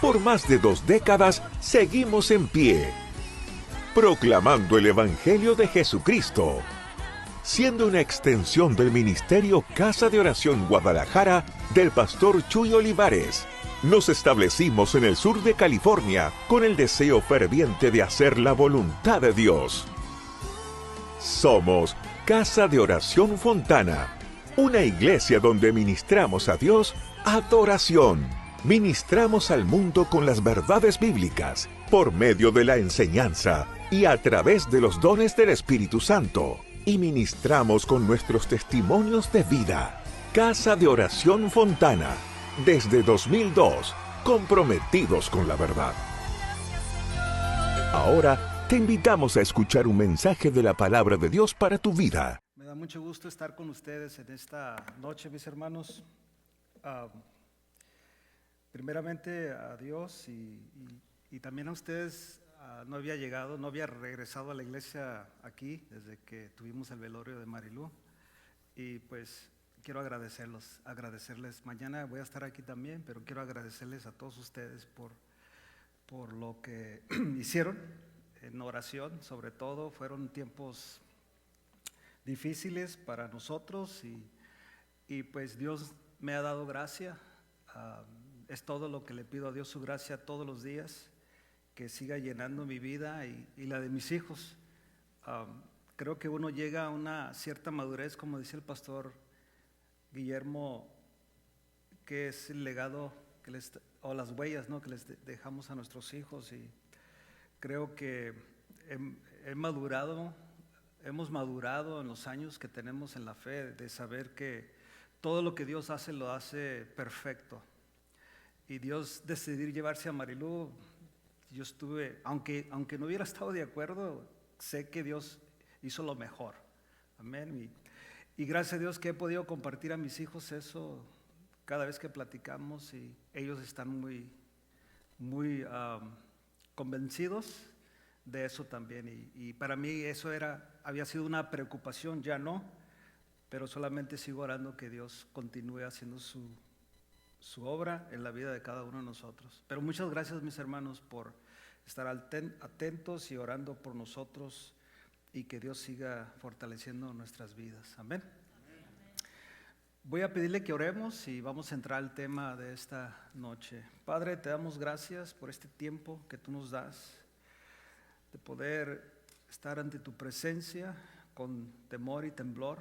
Por más de 2 décadas seguimos en pie, proclamando el Evangelio de Jesucristo, siendo una extensión del ministerio Casa de Oración Guadalajara del pastor Chuy Olivares. Nos establecimos en el sur de California con el deseo ferviente de hacer la voluntad de Dios. Somos Casa de Oración Fontana, una iglesia donde ministramos a Dios adoración. Ministramos al mundo con las verdades bíblicas, por medio de la enseñanza y a través de los dones del Espíritu Santo. Y ministramos con nuestros testimonios de vida. Casa de Oración Fontana, desde 2002, comprometidos con la verdad. Ahora te invitamos a escuchar un mensaje de la palabra de Dios para tu vida. Me da mucho gusto estar con ustedes en esta noche, mis hermanos. Primeramente a Dios y también a ustedes. No había regresado a la iglesia aquí desde que tuvimos el velorio de Marilú, y pues quiero agradecerles. Mañana voy a estar aquí también, pero quiero agradecerles a todos ustedes por lo que hicieron en oración. Sobre todo fueron tiempos difíciles para nosotros y pues Dios me ha dado gracia. Es todo lo que le pido a Dios, su gracia todos los días, que siga llenando mi vida y la de mis hijos. Creo que uno llega a una cierta madurez, como dice el pastor Guillermo, que es el legado o las huellas, ¿no?, que les dejamos a nuestros hijos. Y creo que hemos madurado en los años que tenemos en la fe, de saber que todo lo que Dios hace lo hace perfecto. Y Dios decidir llevarse a Marilú, yo estuve, aunque no hubiera estado de acuerdo, sé que Dios hizo lo mejor. Amén. Y gracias a Dios que he podido compartir a mis hijos eso cada vez que platicamos, y ellos están muy convencidos de eso también. Y para mí eso había sido una preocupación, ya no, pero solamente sigo orando que Dios continúe haciendo su obra en la vida de cada uno de nosotros. Pero muchas gracias, mis hermanos, por estar atentos y orando por nosotros, y que Dios siga fortaleciendo nuestras vidas. Amén. Voy a pedirle que oremos y vamos a entrar al tema de esta noche. Padre, te damos gracias por este tiempo que tú nos das, de poder estar ante tu presencia con temor y temblor,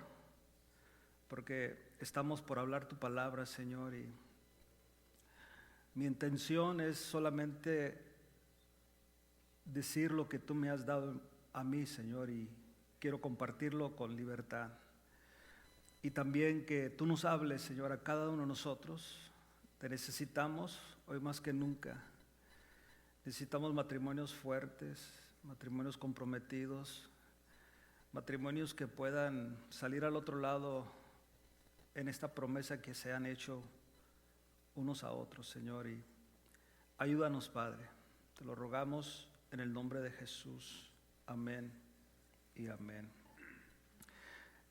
porque estamos por hablar tu palabra, Señor, y mi intención es solamente decir lo que tú me has dado a mí, Señor, y quiero compartirlo con libertad. Y también que tú nos hables, Señor, a cada uno de nosotros. Te necesitamos hoy más que nunca. Necesitamos matrimonios fuertes, matrimonios comprometidos, matrimonios que puedan salir al otro lado en esta promesa que se han hecho unos a otros, Señor. Y ayúdanos, Padre, te lo rogamos en el nombre de Jesús. Amén y amén.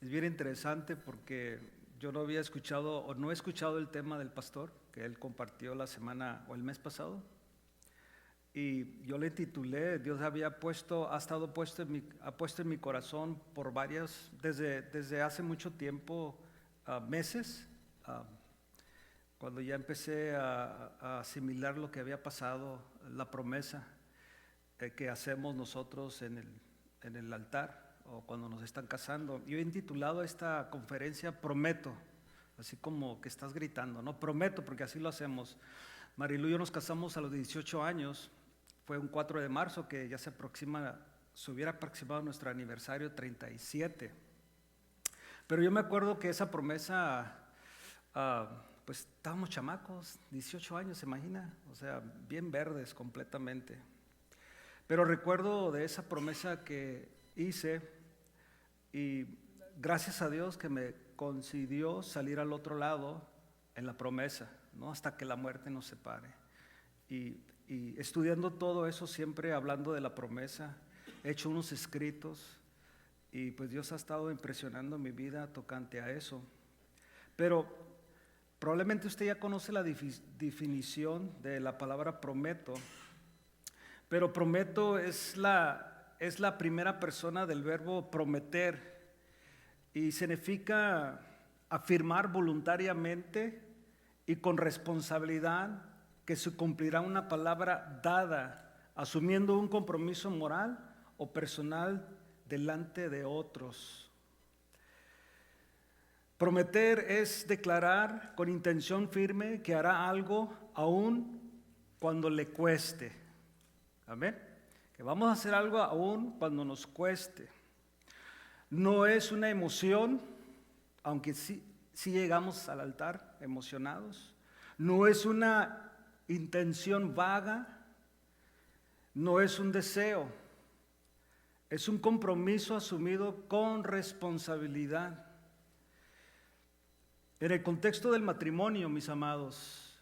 Es bien interesante porque yo no había escuchado o no he escuchado el tema del pastor que él compartió la semana o el mes pasado, y yo le titulé: Dios ha puesto en mi corazón por desde hace mucho tiempo, meses, cuando ya empecé a asimilar lo que había pasado, la promesa que hacemos nosotros en el altar o cuando nos están casando. Yo he intitulado esta conferencia Prometo, así como que estás gritando, ¿no? Prometo, porque así lo hacemos. Marilu y yo nos casamos a los 18 años, fue un 4 de marzo que ya se hubiera aproximado nuestro aniversario 37. Pero yo me acuerdo que esa promesa, pues estábamos chamacos, 18 años, ¿se imagina? O sea, bien verdes completamente. Pero recuerdo de esa promesa que hice, y gracias a Dios que me concedió salir al otro lado en la promesa, ¿no?, hasta que la muerte nos separe. Y estudiando todo eso, siempre hablando de la promesa, he hecho unos escritos, y pues Dios ha estado impresionando mi vida tocante a eso. Pero Probablemente usted ya conoce la definición de la palabra prometo, pero prometo es la primera persona del verbo prometer y significa afirmar voluntariamente y con responsabilidad que se cumplirá una palabra dada, asumiendo un compromiso moral o personal delante de otros. Prometer es declarar con intención firme que hará algo aún cuando le cueste. Amén. Que vamos a hacer algo aún cuando nos cueste. No es una emoción, aunque sí llegamos al altar emocionados. No es una intención vaga. No es un deseo. Es un compromiso asumido con responsabilidad. En el contexto del matrimonio, mis amados,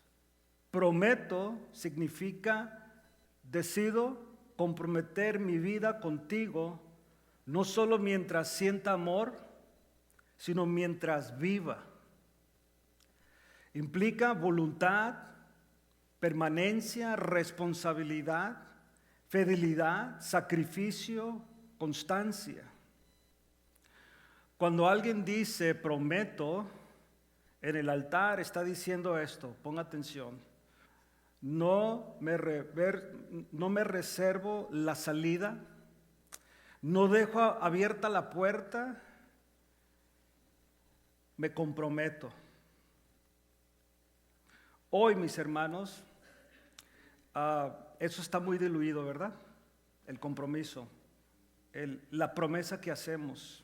prometo significa decido comprometer mi vida contigo, no solo mientras sienta amor, sino mientras viva. Implica voluntad, permanencia, responsabilidad, fidelidad, sacrificio, constancia. Cuando alguien dice prometo, en el altar está diciendo esto, ponga atención, no me reservo la salida, no dejo abierta la puerta, me comprometo. Hoy, mis hermanos, eso está muy diluido, ¿verdad? El compromiso, la promesa que hacemos.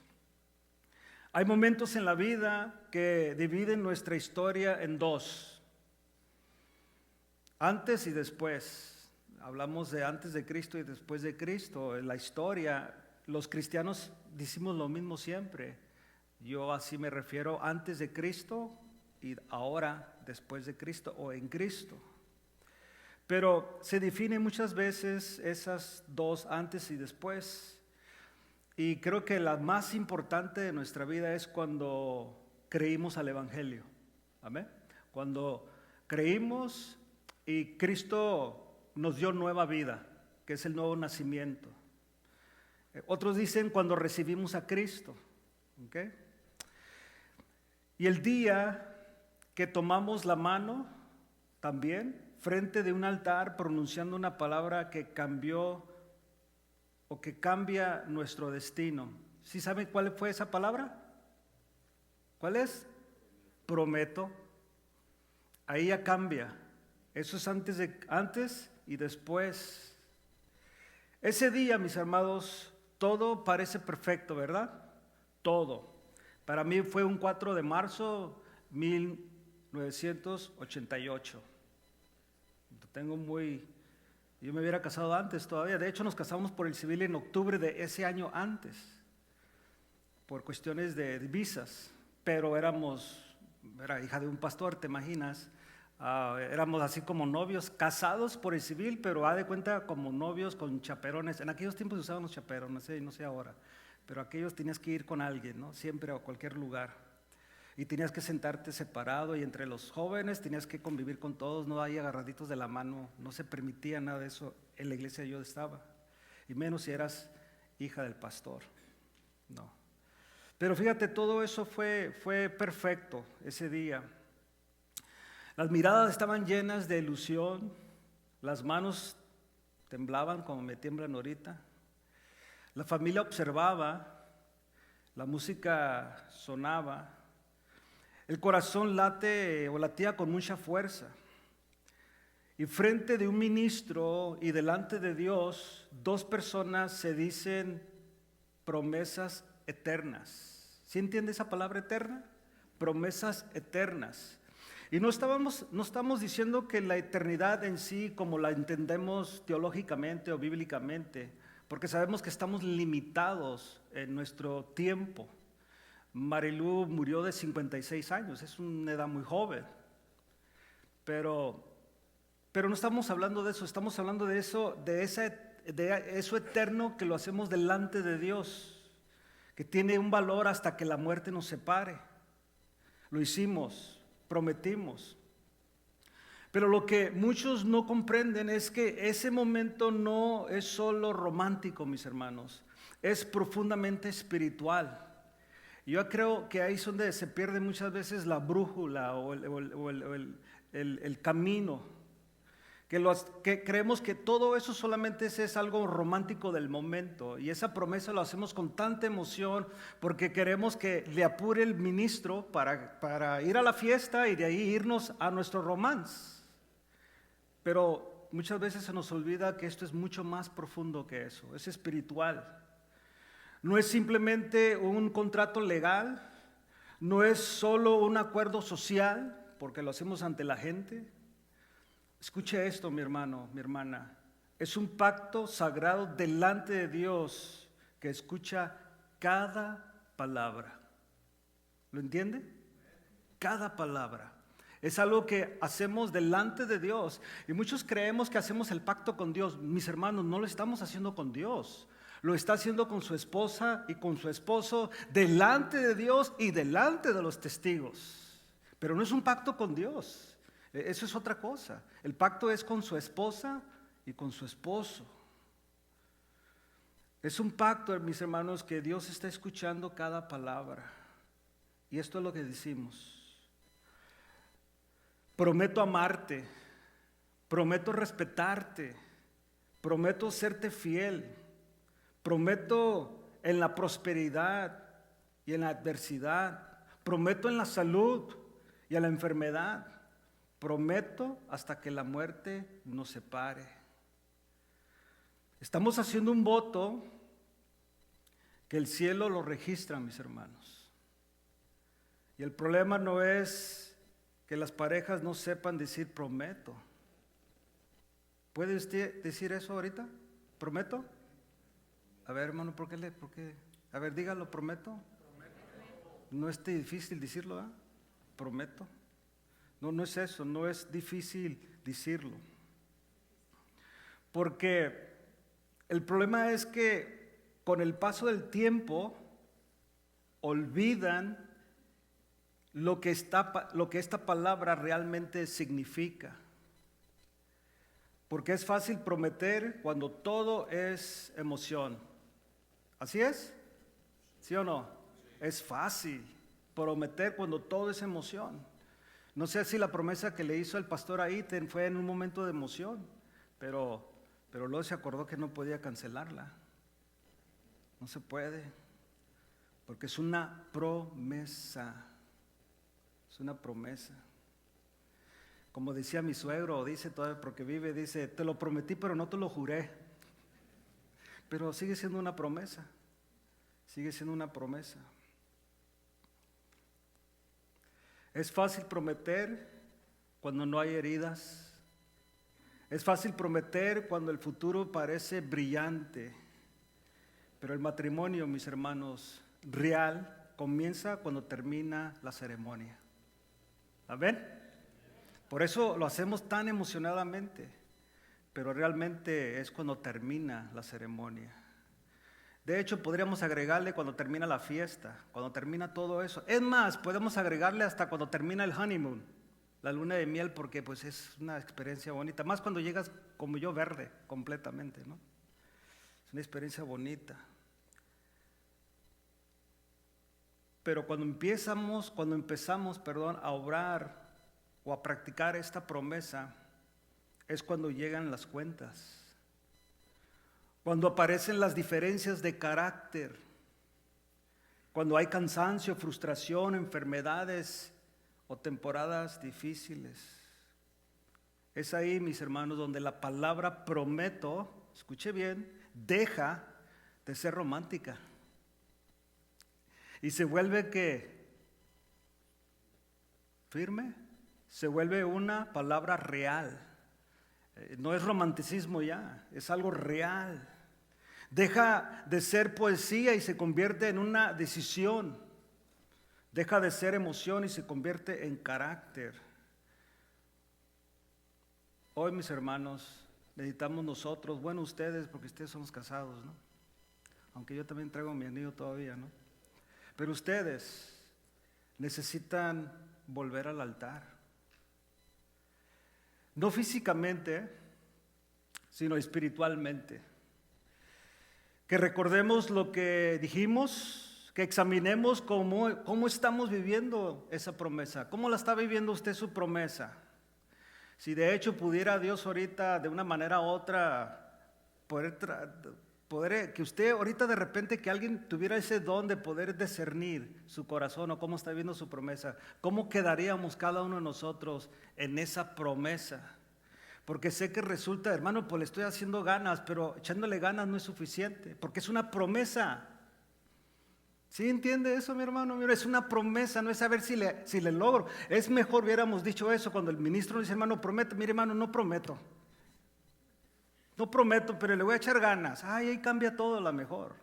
Hay momentos en la vida que dividen nuestra historia en dos, antes y después. Hablamos de antes de Cristo y después de Cristo. En la historia, los cristianos decimos lo mismo siempre. Yo así me refiero antes de Cristo y ahora después de Cristo o en Cristo. Pero se definen muchas veces esas dos, antes y después. Y creo que la más importante de nuestra vida es cuando creímos al Evangelio. Amén. Cuando creímos y Cristo nos dio nueva vida, que es el nuevo nacimiento. Otros dicen cuando recibimos a Cristo. ¿Okay? Y el día que tomamos la mano también frente de un altar pronunciando una palabra que cambió o que cambia nuestro destino. ¿Sí saben cuál fue esa palabra? ¿Cuál es? Prometo. Ahí ya cambia. Eso es antes y después. Ese día, mis hermanos, todo parece perfecto, ¿verdad? Todo. Para mí fue un 4 de marzo 1988. Yo me hubiera casado antes todavía. De hecho, nos casamos por el civil en octubre de ese año antes, por cuestiones de visas. Pero era hija de un pastor, ¿te imaginas? Éramos así como novios, casados por el civil, pero haz de cuenta como novios con chaperones. En aquellos tiempos se usaban los chaperones, no sé ahora. Pero aquellos tenías que ir con alguien, ¿no? Siempre a cualquier lugar. Y tenías que sentarte separado y entre los jóvenes tenías que convivir con todos, no ahí agarraditos de la mano, no se permitía nada de eso en la iglesia yo estaba, y menos si eras hija del pastor, no. Pero fíjate, todo eso fue perfecto ese día. Las miradas estaban llenas de ilusión, las manos temblaban como me tiemblan ahorita, la familia observaba, la música sonaba. El corazón latía con mucha fuerza. Y frente de un ministro y delante de Dios, dos personas se dicen promesas eternas. ¿Sí entiende esa palabra eterna? Promesas eternas. Y no estamos diciendo que la eternidad en sí, como la entendemos teológicamente o bíblicamente, porque sabemos que estamos limitados en nuestro tiempo. Marilu murió de 56 años, es una edad muy joven, pero no estamos hablando de eso, estamos hablando de eso eterno que lo hacemos delante de Dios, que tiene un valor hasta que la muerte nos separe. Lo hicimos prometimos. Pero lo que muchos no comprenden es que ese momento no es solo romántico, mis hermanos, es profundamente espiritual. Yo creo que ahí es donde se pierde muchas veces la brújula o el camino. Que creemos que todo eso solamente es algo romántico del momento, y esa promesa lo hacemos con tanta emoción porque queremos que le apure el ministro para ir a la fiesta y de ahí irnos a nuestro romance. Pero muchas veces se nos olvida que esto es mucho más profundo que eso, es espiritual. No es simplemente un contrato legal, no es solo un acuerdo social porque lo hacemos ante la gente. Escuche esto, mi hermano, mi hermana. Es un pacto sagrado delante de Dios que escucha cada palabra. ¿Lo entiende? Cada palabra. Es algo que hacemos delante de Dios. Y muchos creemos que hacemos el pacto con Dios. Mis hermanos, no lo estamos haciendo con Dios. Lo está haciendo con su esposa y con su esposo delante de Dios y delante de los testigos. Pero no es un pacto con Dios. Eso es otra cosa. El pacto es con su esposa y con su esposo. Es un pacto, mis hermanos, que Dios está escuchando cada palabra. Y esto es lo que decimos. Prometo amarte, prometo respetarte, prometo serte fiel, prometo en la prosperidad y en la adversidad, prometo en la salud y en la enfermedad. Prometo hasta que la muerte nos separe. Estamos haciendo un voto que el cielo lo registra, mis hermanos. Y el problema no es que las parejas no sepan decir prometo. ¿Puede usted decir eso ahorita? ¿Prometo? A ver, hermano, ¿por qué? A ver, dígalo, prometo. No es difícil decirlo, ¿eh? Prometo. No es eso, no es difícil decirlo. Porque el problema es que con el paso del tiempo olvidan lo que esta palabra realmente significa. Porque es fácil prometer cuando todo es emoción. ¿Así es? ¿Sí o no? Es fácil prometer cuando todo es emoción. No sé si la promesa que le hizo el pastor ahí fue en un momento de emoción, pero luego se acordó que no podía cancelarla. No se puede, porque es una promesa. Es una promesa. Como decía mi suegro, dice todavía porque vive, dice, te lo prometí pero no te lo juré. Pero sigue siendo una promesa. Sigue siendo una promesa. Es fácil prometer cuando no hay heridas. Es fácil prometer cuando el futuro parece brillante. Pero el matrimonio, mis hermanos, real comienza cuando termina la ceremonia. ¿Amén? Por eso lo hacemos tan emocionadamente. Pero realmente es cuando termina la ceremonia. De hecho, podríamos agregarle cuando termina la fiesta, cuando termina todo eso. Es más, podemos agregarle hasta cuando termina el honeymoon, la luna de miel, porque pues es una experiencia bonita. Más cuando llegas como yo verde, completamente, ¿no? Es una experiencia bonita. Pero cuando empezamos, a obrar o a practicar esta promesa, es cuando llegan las cuentas. Cuando aparecen las diferencias de carácter, cuando hay cansancio, frustración, enfermedades o temporadas difíciles. Es ahí, mis hermanos, donde la palabra prometo, escuche bien, deja de ser romántica. Y se vuelve ¿qué? Firme, se vuelve una palabra real. No es romanticismo ya, es algo real. Deja de ser poesía y se convierte en una decisión. Deja de ser emoción y se convierte en carácter. Hoy, mis hermanos, necesitamos nosotros, bueno, ustedes, porque ustedes somos casados, ¿no? Aunque yo también traigo a mi anillo todavía, ¿no? Pero ustedes necesitan volver al altar. No físicamente, sino espiritualmente. Que recordemos lo que dijimos, que examinemos cómo estamos viviendo esa promesa. ¿Cómo la está viviendo usted su promesa? Si de hecho pudiera Dios ahorita de una manera u otra poder que usted ahorita de repente que alguien tuviera ese don de poder discernir su corazón o cómo está viendo su promesa, ¿cómo quedaríamos cada uno de nosotros en esa promesa? Porque sé que resulta, hermano, pues le estoy haciendo ganas, pero echándole ganas no es suficiente, porque es una promesa. ¿Sí entiende eso, mi hermano? Mira, es una promesa, no es saber si le logro. Es mejor hubiéramos dicho eso cuando el ministro dice, hermano, promete. Mire, hermano, no prometo. No prometo, pero le voy a echar ganas. Ay, ahí cambia todo a lo mejor.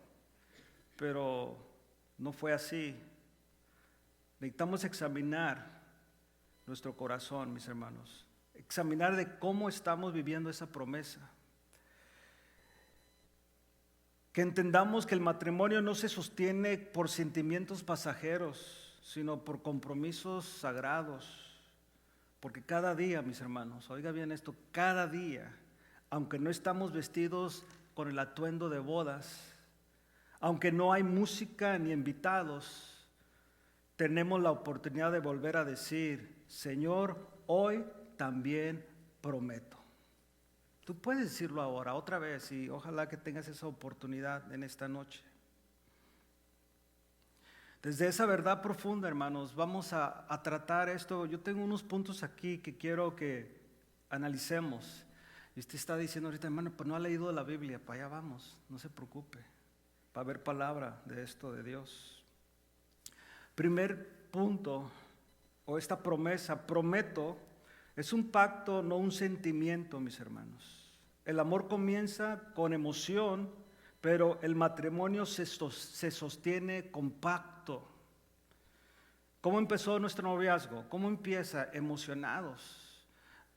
Pero no fue así. Necesitamos examinar nuestro corazón, mis hermanos. Examinar de cómo estamos viviendo esa promesa. Que entendamos que el matrimonio no se sostiene por sentimientos pasajeros, sino por compromisos sagrados. Porque cada día, mis hermanos, oiga bien esto, cada día, aunque no estamos vestidos con el atuendo de bodas, aunque no hay música ni invitados, tenemos la oportunidad de volver a decir, Señor, hoy también prometo. Tú puedes decirlo ahora, otra vez, y ojalá que tengas esa oportunidad en esta noche. Desde esa verdad profunda, hermanos, vamos a tratar esto. Yo tengo unos puntos aquí que quiero que analicemos. Y usted está diciendo ahorita, hermano, pues no ha leído la Biblia, para allá vamos, no se preocupe. Va a haber palabra de esto de Dios. Primer punto, o esta promesa, prometo, es un pacto, no un sentimiento, mis hermanos. El amor comienza con emoción, pero el matrimonio se sostiene con pacto. ¿Cómo empezó nuestro noviazgo? ¿Cómo empieza? Emocionados,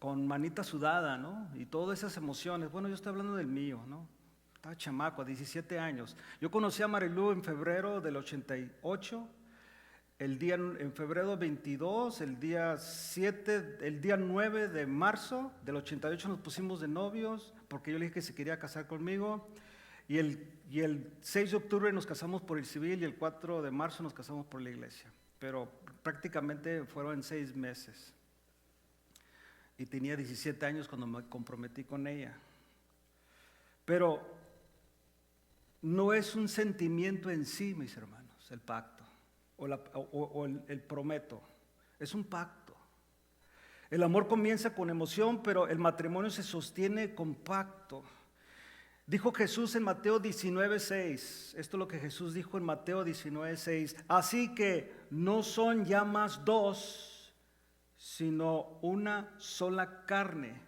con manita sudada, ¿no? Y todas esas emociones. Bueno, yo estoy hablando del mío, ¿no? Estaba chamaco, a 17 años. Yo conocí a Marilu en febrero del 88. En febrero 22, el día 9 de marzo del 88 nos pusimos de novios, porque yo le dije que se quería casar conmigo, y el 6 de octubre nos casamos por el civil, y el 4 de marzo nos casamos por la iglesia, pero prácticamente fueron 6 meses, y tenía 17 años cuando me comprometí con ella, pero no es un sentimiento en sí, mis hermanos, el pacto. El prometo, es un pacto. El amor comienza con emoción, pero el matrimonio se sostiene con pacto. Dijo Jesús en Mateo 19:6, esto es lo que Jesús dijo en Mateo 19:6, así que no son ya más dos, sino una sola carne.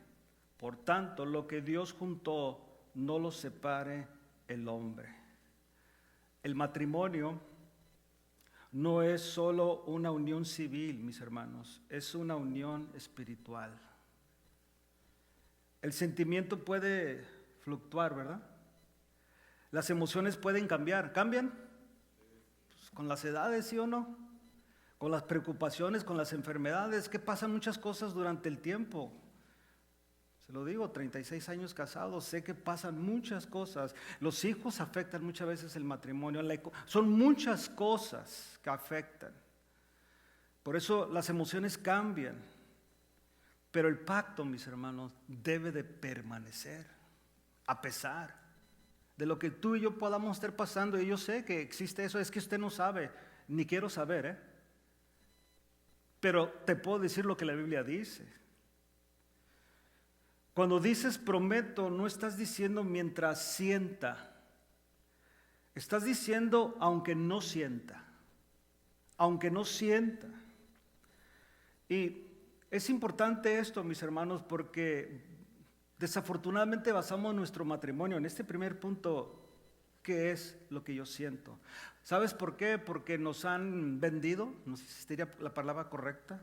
Por tanto, lo que Dios juntó, no lo separe el hombre. El matrimonio no es solo una unión civil, mis hermanos, es una unión espiritual. El sentimiento puede fluctuar, ¿verdad? Las emociones pueden cambiar. ¿Cambian? Pues con las edades, ¿sí o no? Con las preocupaciones, con las enfermedades, que pasan muchas cosas durante el tiempo. Se lo digo, 36 años casados, sé que pasan muchas cosas. Los hijos afectan muchas veces el matrimonio. Son muchas cosas que afectan. Por eso las emociones cambian. Pero el pacto, mis hermanos, debe de permanecer. A pesar de lo que tú y yo podamos estar pasando. Y yo sé que existe eso, es que usted no sabe, ni quiero saber, pero te puedo decir lo que la Biblia dice. Cuando dices prometo, no estás diciendo mientras sienta. Estás diciendo aunque no sienta. Aunque no sienta. Y es importante esto, mis hermanos, porque desafortunadamente basamos nuestro matrimonio en este primer punto, que es lo que yo siento. ¿Sabes por qué? Porque nos han vendido, no sé si sería la palabra correcta,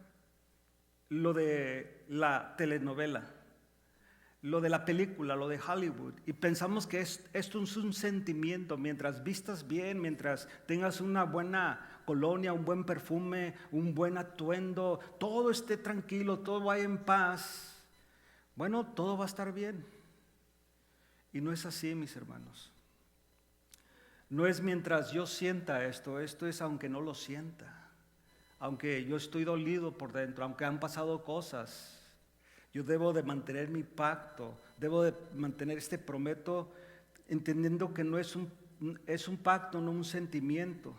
lo de la telenovela. Lo de la película, lo de Hollywood, y pensamos que esto es un sentimiento, mientras vistas bien, mientras tengas una buena colonia, un buen perfume, un buen atuendo, todo esté tranquilo, todo vaya en paz, bueno, todo va a estar bien. Y no es así, mis hermanos. No es mientras yo sienta esto es aunque no lo sienta, aunque yo estoy dolido por dentro, aunque han pasado cosas, yo debo de mantener mi pacto, debo de mantener este prometo, entendiendo que no es un pacto, no un sentimiento.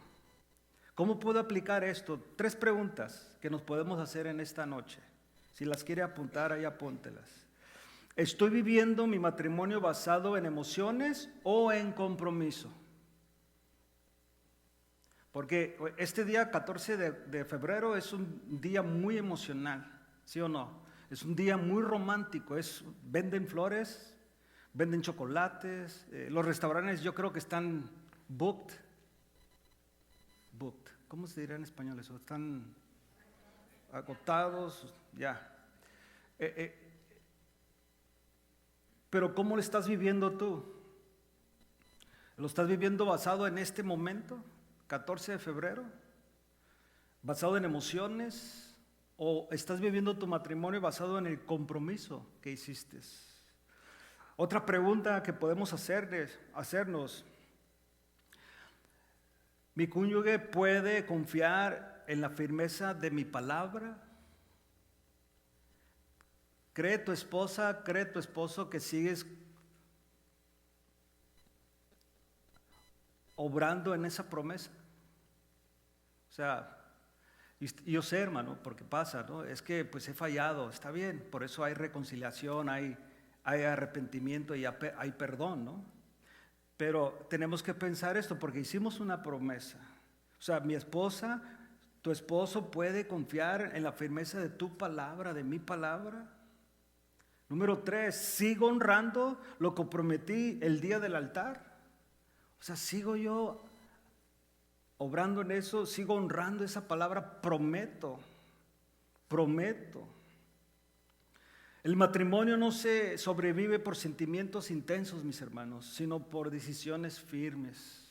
¿Cómo puedo aplicar esto? 3 preguntas que nos podemos hacer en esta noche. Si las quiere apuntar, ahí apúntelas. ¿Estoy viviendo mi matrimonio basado en emociones o en compromiso? Porque este día 14 de febrero es un día muy emocional, ¿sí o no? Es un día muy romántico, venden flores, venden chocolates, los restaurantes yo creo que están booked. ¿Cómo se dirá en español eso? Están agotados, ya. Pero ¿cómo lo estás viviendo tú? ¿Lo estás viviendo basado en este momento? 14 de febrero, basado en emociones, o estás viviendo tu matrimonio basado en el compromiso que hiciste. Otra pregunta que podemos hacernos, ¿mi cónyuge puede confiar en la firmeza de mi palabra? ¿Cree tu esposa, cree tu esposo que sigues obrando en esa promesa? O sea, y yo sé, hermano, porque pasa, ¿no? Es que pues he fallado, está bien, por eso hay reconciliación, hay arrepentimiento y hay perdón, ¿no? Pero tenemos que pensar esto porque hicimos una promesa. O sea, mi esposa, tu esposo puede confiar en la firmeza de tu palabra, de mi palabra. Número 3, ¿sigo honrando lo que prometí el día del altar? O sea, ¿sigo yo obrando en eso? ¿Sigo honrando esa palabra? Prometo. El matrimonio no se sobrevive por sentimientos intensos, mis hermanos, sino por decisiones firmes.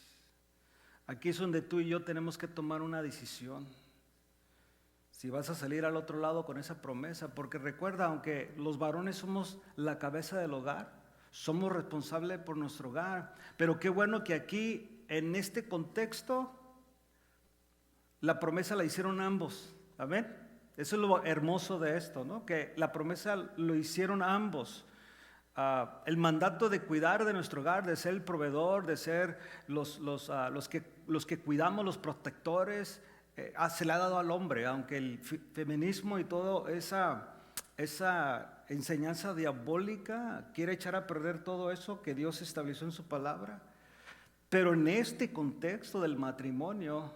Aquí es donde tú y yo tenemos que tomar una decisión. Si vas a salir al otro lado con esa promesa, porque recuerda, aunque los varones somos la cabeza del hogar, somos responsables por nuestro hogar, pero qué bueno que aquí, en este contexto, la promesa la hicieron ambos, amén. Eso es lo hermoso de esto, ¿no? Que la promesa lo hicieron ambos. El mandato de cuidar de nuestro hogar, de ser el proveedor, de ser los que cuidamos, los protectores, se le ha dado al hombre, aunque el feminismo y toda esa enseñanza diabólica quiere echar a perder todo eso que Dios estableció en su palabra. Pero en este contexto del matrimonio,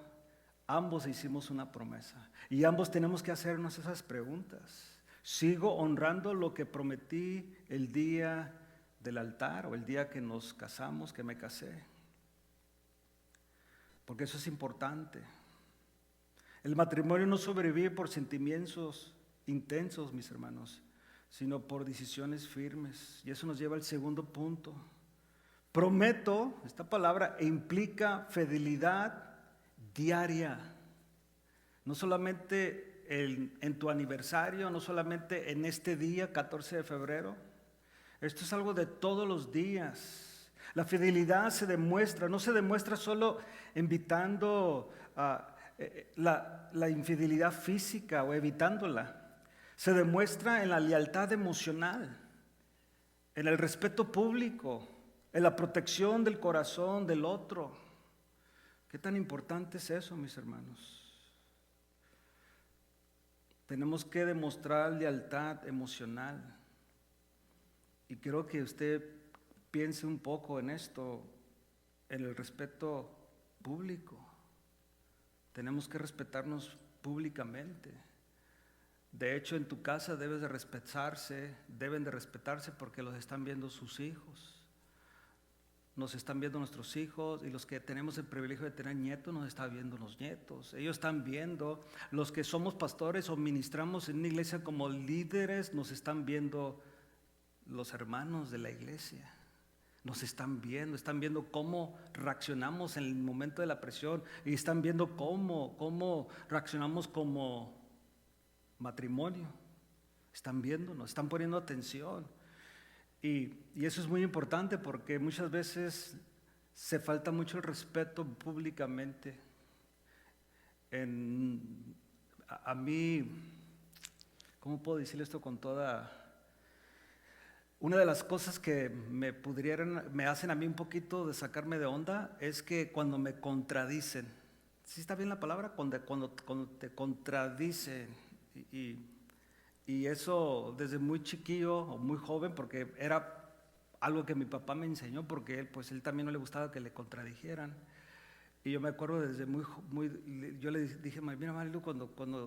ambos hicimos una promesa y ambos tenemos que hacernos esas preguntas. ¿Sigo honrando lo que prometí el día del altar o el día que nos casamos, que me casé? Porque eso es importante. El matrimonio no sobrevive por sentimientos intensos, mis hermanos, sino por decisiones firmes. Y eso nos lleva al segundo punto. Prometo, esta palabra implica fidelidad diaria. No solamente en tu aniversario, no solamente en este día, 14 de febrero. Esto es algo de todos los días. La fidelidad se demuestra, no se demuestra solo invitando la infidelidad física o evitándola. Se demuestra en la lealtad emocional, en el respeto público, en la protección del corazón del otro. ¿Qué tan importante es eso, mis hermanos? Tenemos que demostrar lealtad emocional. Y quiero que usted piense un poco en esto, en el respeto público. Tenemos que respetarnos públicamente. De hecho, en tu casa deben de respetarse porque los están viendo sus hijos. Nos están viendo nuestros hijos y los que tenemos el privilegio de tener nietos nos están viendo los nietos. Ellos están viendo, los que somos pastores o ministramos en una iglesia como líderes, nos están viendo los hermanos de la iglesia. Nos están viendo cómo reaccionamos en el momento de la presión y están viendo cómo reaccionamos como matrimonio. Están viéndonos, están poniendo atención. Y eso es muy importante porque muchas veces se falta mucho el respeto públicamente. A mí, ¿cómo puedo decirle esto con toda... Una de las cosas que me hacen a mí un poquito de sacarme de onda es que cuando me contradicen, ¿sí está bien la palabra? Cuando te contradicen y eso desde muy chiquillo o muy joven, porque era algo que mi papá me enseñó, porque él también no le gustaba que le contradijeran. Y yo me acuerdo desde yo le dije, mira Marilu,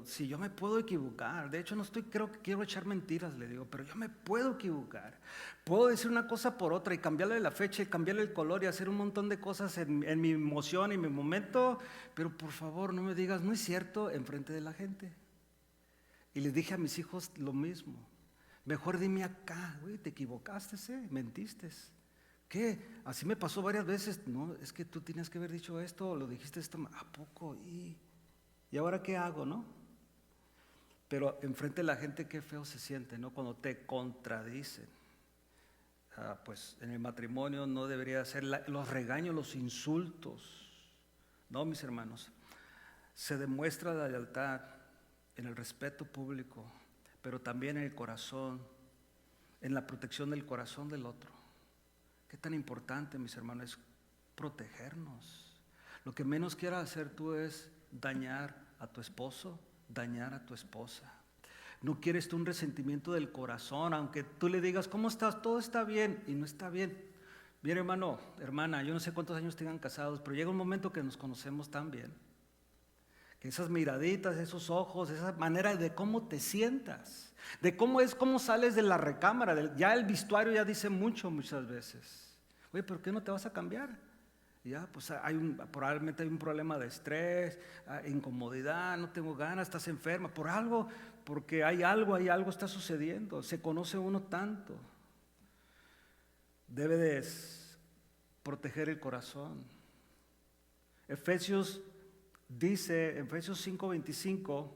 si yo me puedo equivocar, de hecho creo que quiero echar mentiras, le digo, pero yo me puedo equivocar, puedo decir una cosa por otra y cambiarle la fecha y cambiarle el color y hacer un montón de cosas en mi emoción y mi momento, pero por favor no me digas, no es cierto, enfrente de la gente. Y les dije a mis hijos lo mismo, mejor dime acá, güey, te equivocaste, mentiste. ¿Qué? Así me pasó varias veces. No, es que tú tienes que haber dicho esto, o lo dijiste esto, ¿a poco? ¿Y ahora qué hago, no? Pero enfrente de la gente qué feo se siente, ¿no? Cuando te contradicen. Pues en el matrimonio no debería ser los regaños, los insultos. No, mis hermanos. Se demuestra la lealtad en el respeto público, pero también en el corazón, en la protección del corazón del otro. Qué tan importante, mis hermanos, es protegernos. Lo que menos quieras hacer tú es dañar a tu esposo, dañar a tu esposa. No quieres tú un resentimiento del corazón, aunque tú le digas, ¿cómo estás? Todo está bien, y no está bien. Bien, hermano, hermana, yo no sé cuántos años tengan casados, pero llega un momento que nos conocemos tan bien, que esas miraditas, esos ojos, esa manera de cómo te sientas, de cómo sales de la recámara, ya el vestuario ya dice muchas veces. Oye, ¿por qué no te vas a cambiar? Ya, pues probablemente hay un problema de estrés, incomodidad, no tengo ganas, estás enferma, por algo, porque hay algo está sucediendo, se conoce uno tanto. Debe de proteger el corazón. Efesios 5:25,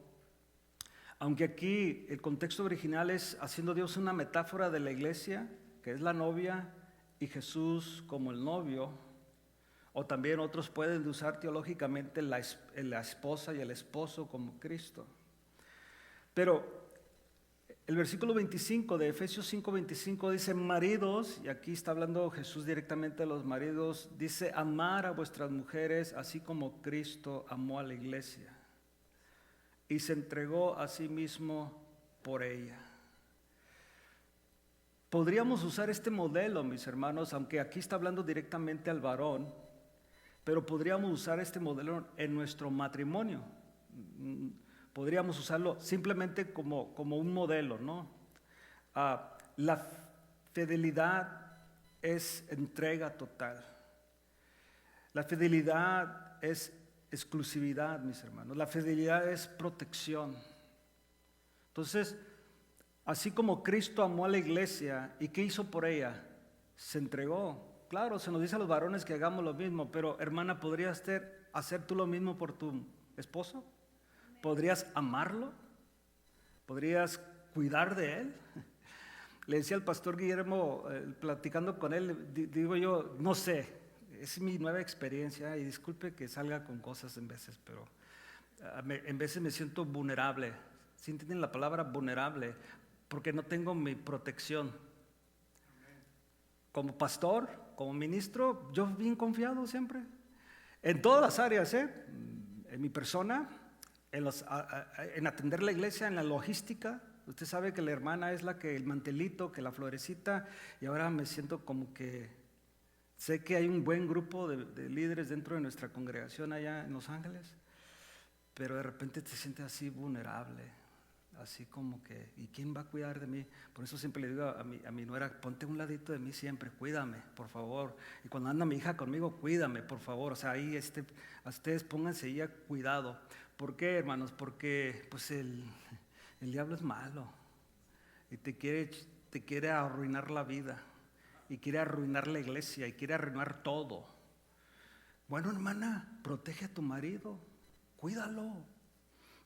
aunque aquí el contexto original es haciendo Dios una metáfora de la iglesia, que es la novia, y Jesús como el novio, o también otros pueden usar teológicamente la esposa y el esposo como Cristo. Pero el versículo 25 de Efesios 5:25 dice, maridos, y aquí está hablando Jesús directamente a los maridos, dice, amar a vuestras mujeres así como Cristo amó a la iglesia y se entregó a sí mismo por ella. Podríamos usar este modelo, mis hermanos, aunque aquí está hablando directamente al varón, pero podríamos usar este modelo en nuestro matrimonio. Podríamos usarlo simplemente como un modelo, ¿no? La fidelidad es entrega total. La fidelidad es exclusividad, mis hermanos. La fidelidad es protección. Entonces, así como Cristo amó a la iglesia, ¿y qué hizo por ella? Se entregó. Claro, se nos dice a los varones que hagamos lo mismo, pero hermana, ¿podrías hacer tú lo mismo por tu esposo? ¿Podrías amarlo? ¿Podrías cuidar de él? Le decía al pastor Guillermo, platicando con él, digo yo, no sé, es mi nueva experiencia y disculpe que salga con cosas en veces, pero en veces me siento vulnerable. ¿Sí entienden la palabra vulnerable? Porque no tengo mi protección. Como pastor, como ministro, yo bien confiado siempre. En todas las áreas, en mi persona, en atender la iglesia, en la logística. Usted sabe que la hermana es el mantelito, que la florecita, y ahora me siento como que sé que hay un buen grupo de líderes dentro de nuestra congregación allá en Los Ángeles, pero de repente te sientes así vulnerable, así como que, ¿y quién va a cuidar de mí? Por eso siempre le digo a mi nuera, ponte un ladito de mí siempre, cuídame, por favor. Y cuando anda mi hija conmigo, cuídame, por favor. O sea, ahí ustedes pónganse ya cuidado. ¿Por qué, hermanos? Porque pues el diablo es malo y te quiere arruinar la vida. y quiere arruinar la iglesia y quiere arruinar todo. Bueno, hermana, protege a tu marido, cuídalo.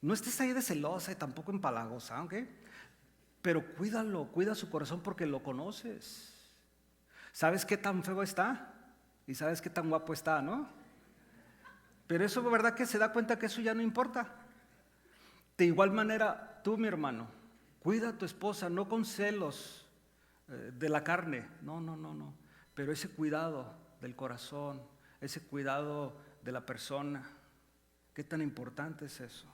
No estés ahí de celosa y tampoco empalagosa, ¿ok? Pero cuídalo, cuida su corazón porque lo conoces. ¿Sabes qué tan feo está? Y sabes qué tan guapo está, ¿no? Pero eso, ¿verdad que se da cuenta que eso ya no importa? De igual manera, tú, mi hermano, cuida a tu esposa, no con celos de la carne, no. Pero ese cuidado del corazón, ese cuidado de la persona, ¿qué tan importante es eso?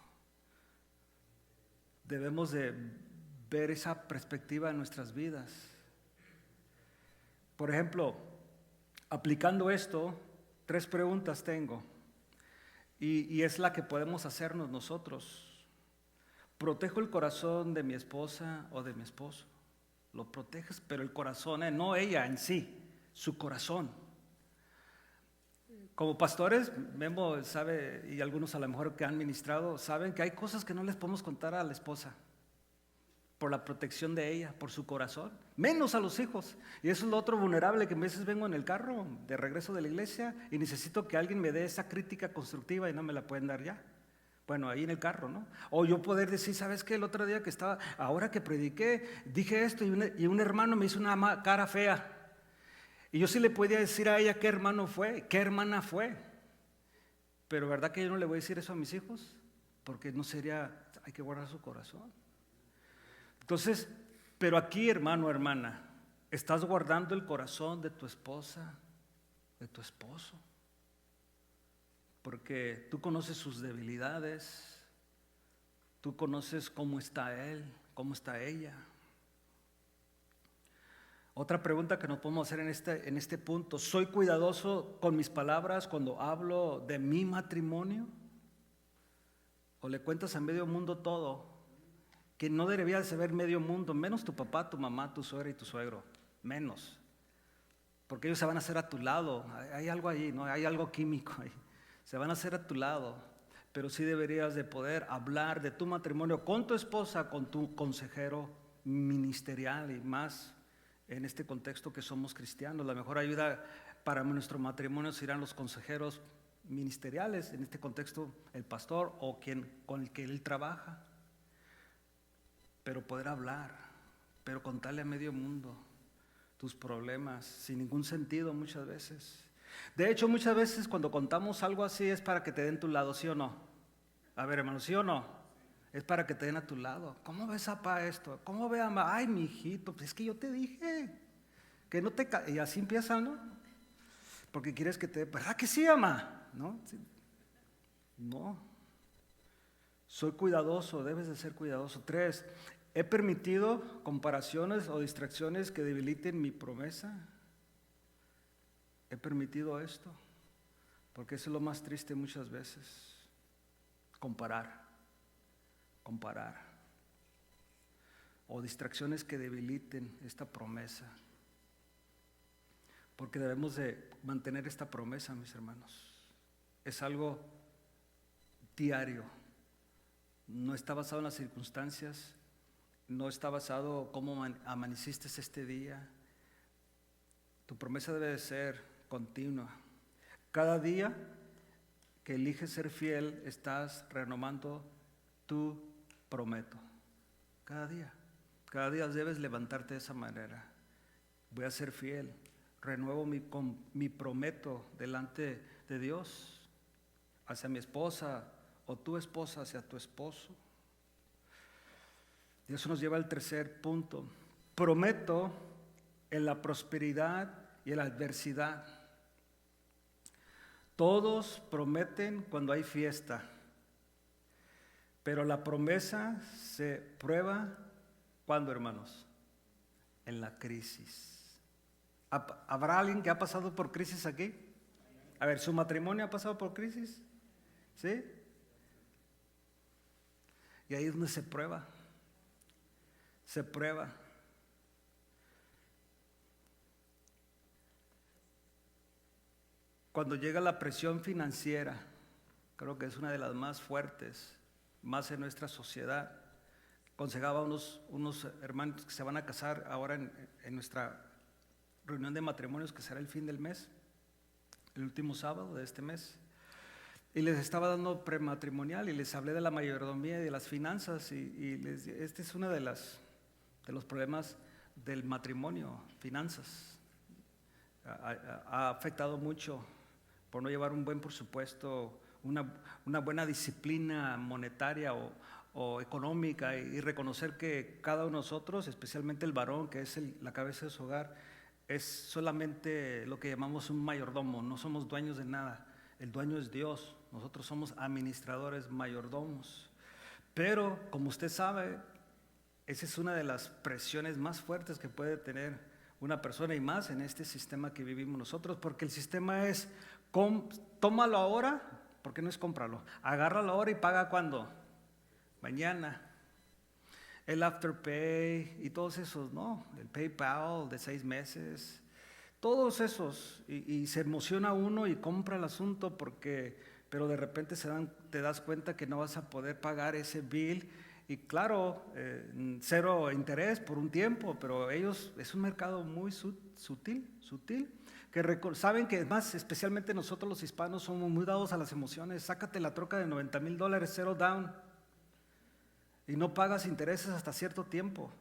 Debemos de ver esa perspectiva en nuestras vidas. Por ejemplo, aplicando esto, 3 preguntas tengo, y es la que podemos hacernos nosotros. ¿Protejo el corazón de mi esposa o de mi esposo? Lo proteges, pero el corazón, no ella en sí, su corazón. Como pastores, Memo sabe, y algunos a lo mejor que han ministrado, saben que hay cosas que no les podemos contar a la esposa por la protección de ella, por su corazón, menos a los hijos. Y eso es lo otro vulnerable, que a veces vengo en el carro de regreso de la iglesia y necesito que alguien me dé esa crítica constructiva y no me la pueden dar ya. Bueno, ahí en el carro, ¿no? O yo poder decir, ¿sabes qué? El otro día que estaba, ahora que prediqué, dije esto y un hermano me hizo una cara fea. Y yo sí le podía decir a ella qué hermano fue, qué hermana fue. Pero ¿verdad que yo no le voy a decir eso a mis hijos? Porque no sería, hay que guardar su corazón. Entonces, pero aquí, hermano, hermana, estás guardando el corazón de tu esposa, de tu esposo. Porque tú conoces sus debilidades, tú conoces cómo está él, cómo está ella. Otra pregunta que nos podemos hacer en este punto: ¿soy cuidadoso con mis palabras cuando hablo de mi matrimonio? ¿O le cuentas a medio mundo todo? Que no debería de saber medio mundo, menos tu papá, tu mamá, tu suegra y tu suegro, menos. Porque ellos se van a hacer a tu lado, hay algo ahí, ¿no? Hay algo químico ahí. Se van a hacer a tu lado, pero sí deberías de poder hablar de tu matrimonio con tu esposa, con tu consejero ministerial, y más en este contexto que somos cristianos. La mejor ayuda para nuestro matrimonio serán los consejeros ministeriales, en este contexto el pastor o quien con el que él trabaja. Pero poder hablar, pero contarle a medio mundo tus problemas sin ningún sentido muchas veces. De hecho, muchas veces cuando contamos algo así es para que te den tu lado, ¿sí o no? A ver, hermano, ¿sí o no? Es para que te den a tu lado. ¿Cómo ves, papá, esto? ¿Cómo ve, mamá? Ay, mi hijito, pues es que yo te dije que no te... Y así empiezan, ¿no? Porque quieres que te... ¿Verdad que sí, mamá? ¿No? Sí. No. Soy cuidadoso, debes de ser cuidadoso. 3, ¿he permitido comparaciones o distracciones que debiliten mi promesa? ¿He permitido esto? Porque eso es lo más triste muchas veces. Comparar. O distracciones que debiliten esta promesa. Porque debemos de mantener esta promesa, mis hermanos. Es algo diario. No está basado en las circunstancias. No está basado en cómo amaneciste este día. Tu promesa debe de ser continua. Cada día que eliges ser fiel, estás renovando tu prometo. Cada día debes levantarte de esa manera. Voy a ser fiel, renuevo mi prometo delante de Dios, hacia mi esposa, o tu esposa hacia tu esposo. Y eso nos lleva al 3er punto. Prometo en la prosperidad y en la adversidad. Todos prometen cuando hay fiesta, pero la promesa se prueba ¿cuándo, hermanos? En la crisis. ¿Habrá alguien que ha pasado por crisis aquí? A ver, ¿su matrimonio ha pasado por crisis? ¿Sí? Y ahí es donde se prueba. Se prueba. Cuando llega la presión financiera, creo que es una de las más fuertes, más en nuestra sociedad. Aconsejaba a unos hermanos que se van a casar ahora en nuestra reunión de matrimonios que será el fin del mes, el último sábado de este mes. Y les estaba dando prematrimonial y les hablé de la mayordomía y de las finanzas este es uno de los problemas del matrimonio, finanzas. Ha afectado mucho por no llevar un buen presupuesto, una buena disciplina monetaria o económica y reconocer que cada uno de nosotros, especialmente el varón que es la cabeza de su hogar, es solamente lo que llamamos un mayordomo, no somos dueños de nada, el dueño es Dios, nosotros somos administradores, mayordomos. Pero como usted sabe, esa es una de las presiones más fuertes que puede tener una persona y más en este sistema que vivimos nosotros, porque el sistema es tómalo ahora, porque no es cómpralo, agárralo ahora y paga ¿cuándo? Mañana. El Afterpay y todos esos, ¿no? El PayPal de 6 meses, todos esos, y se emociona uno y compra el asunto pero de repente te das cuenta que no vas a poder pagar ese bill. Y claro, cero interés por un tiempo, pero es un mercado muy sutil, que saben que más, especialmente nosotros los hispanos somos muy dados a las emociones. Sácate la troca de $90,000, cero down, y no pagas intereses hasta cierto tiempo.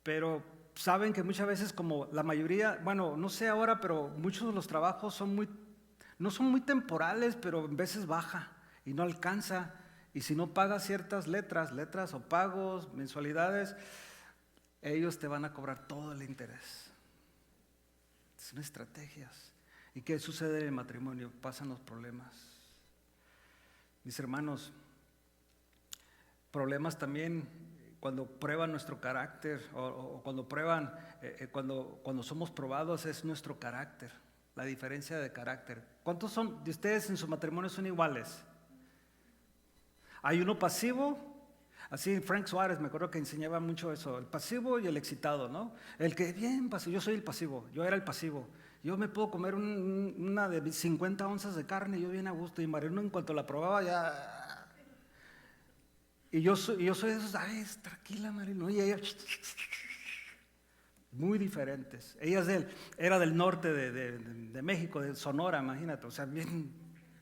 Pero saben que muchas veces, como la mayoría, bueno, no sé ahora, pero muchos de los trabajos no son muy temporales, pero en veces baja y no alcanza. Y si no pagas ciertas letras o pagos, mensualidades, ellos te van a cobrar todo el interés. Son estrategias. ¿Y qué sucede en el matrimonio? Pasan los problemas. Mis hermanos, problemas también cuando prueban nuestro carácter o cuando prueban, cuando somos probados es nuestro carácter, la diferencia de carácter. ¿Cuántos son de ustedes en su matrimonio son iguales? Hay uno pasivo, así Frank Suárez me acuerdo que enseñaba mucho eso, el pasivo y el excitado, ¿no? El que bien pasivo, yo soy el pasivo, yo era el pasivo. Yo me puedo comer una de 50 onzas de carne, yo bien a gusto, y Mariano en cuanto la probaba ya... Y yo soy de esos, ay, tranquila Mariano, y ella... Muy diferentes. Ella era del norte de México, de Sonora, imagínate, o sea, bien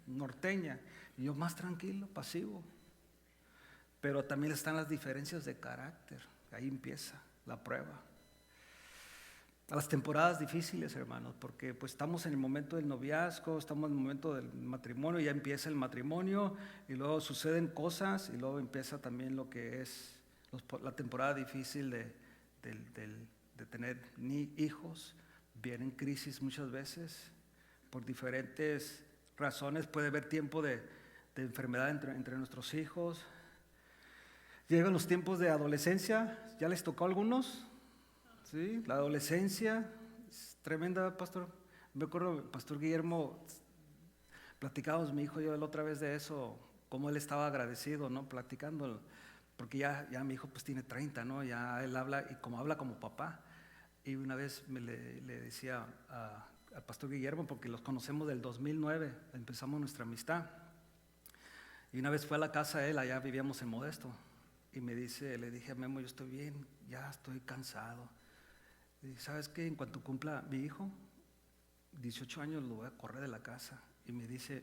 norteña. Y yo más tranquilo, pasivo. Pero también están las diferencias de carácter. Ahí empieza la prueba. A las temporadas difíciles, hermanos, porque pues estamos en el momento del noviazgo, estamos en el momento del matrimonio, ya empieza el matrimonio y luego suceden cosas y luego empieza también lo que es la temporada difícil de tener ni hijos. Vienen crisis muchas veces por diferentes razones. Puede haber tiempo de enfermedad entre nuestros hijos. Llegan los tiempos de adolescencia. ¿Ya les tocó a algunos? Sí, la adolescencia es tremenda, pastor. Me acuerdo, pastor Guillermo, platicábamos mi hijo y yo la otra vez de eso, cómo él estaba agradecido, ¿no? Platicando, porque ya mi hijo pues tiene 30, ¿no? Ya él habla, y como habla como papá. Y una vez le decía al pastor Guillermo, porque los conocemos del 2009, empezamos nuestra amistad. Y una vez fue a la casa de él, allá vivíamos en Modesto. Y le dije a Memo, yo estoy bien, ya estoy cansado. Y ¿sabes qué? En cuanto cumpla mi hijo, 18 años, lo voy a correr de la casa. Y me dice,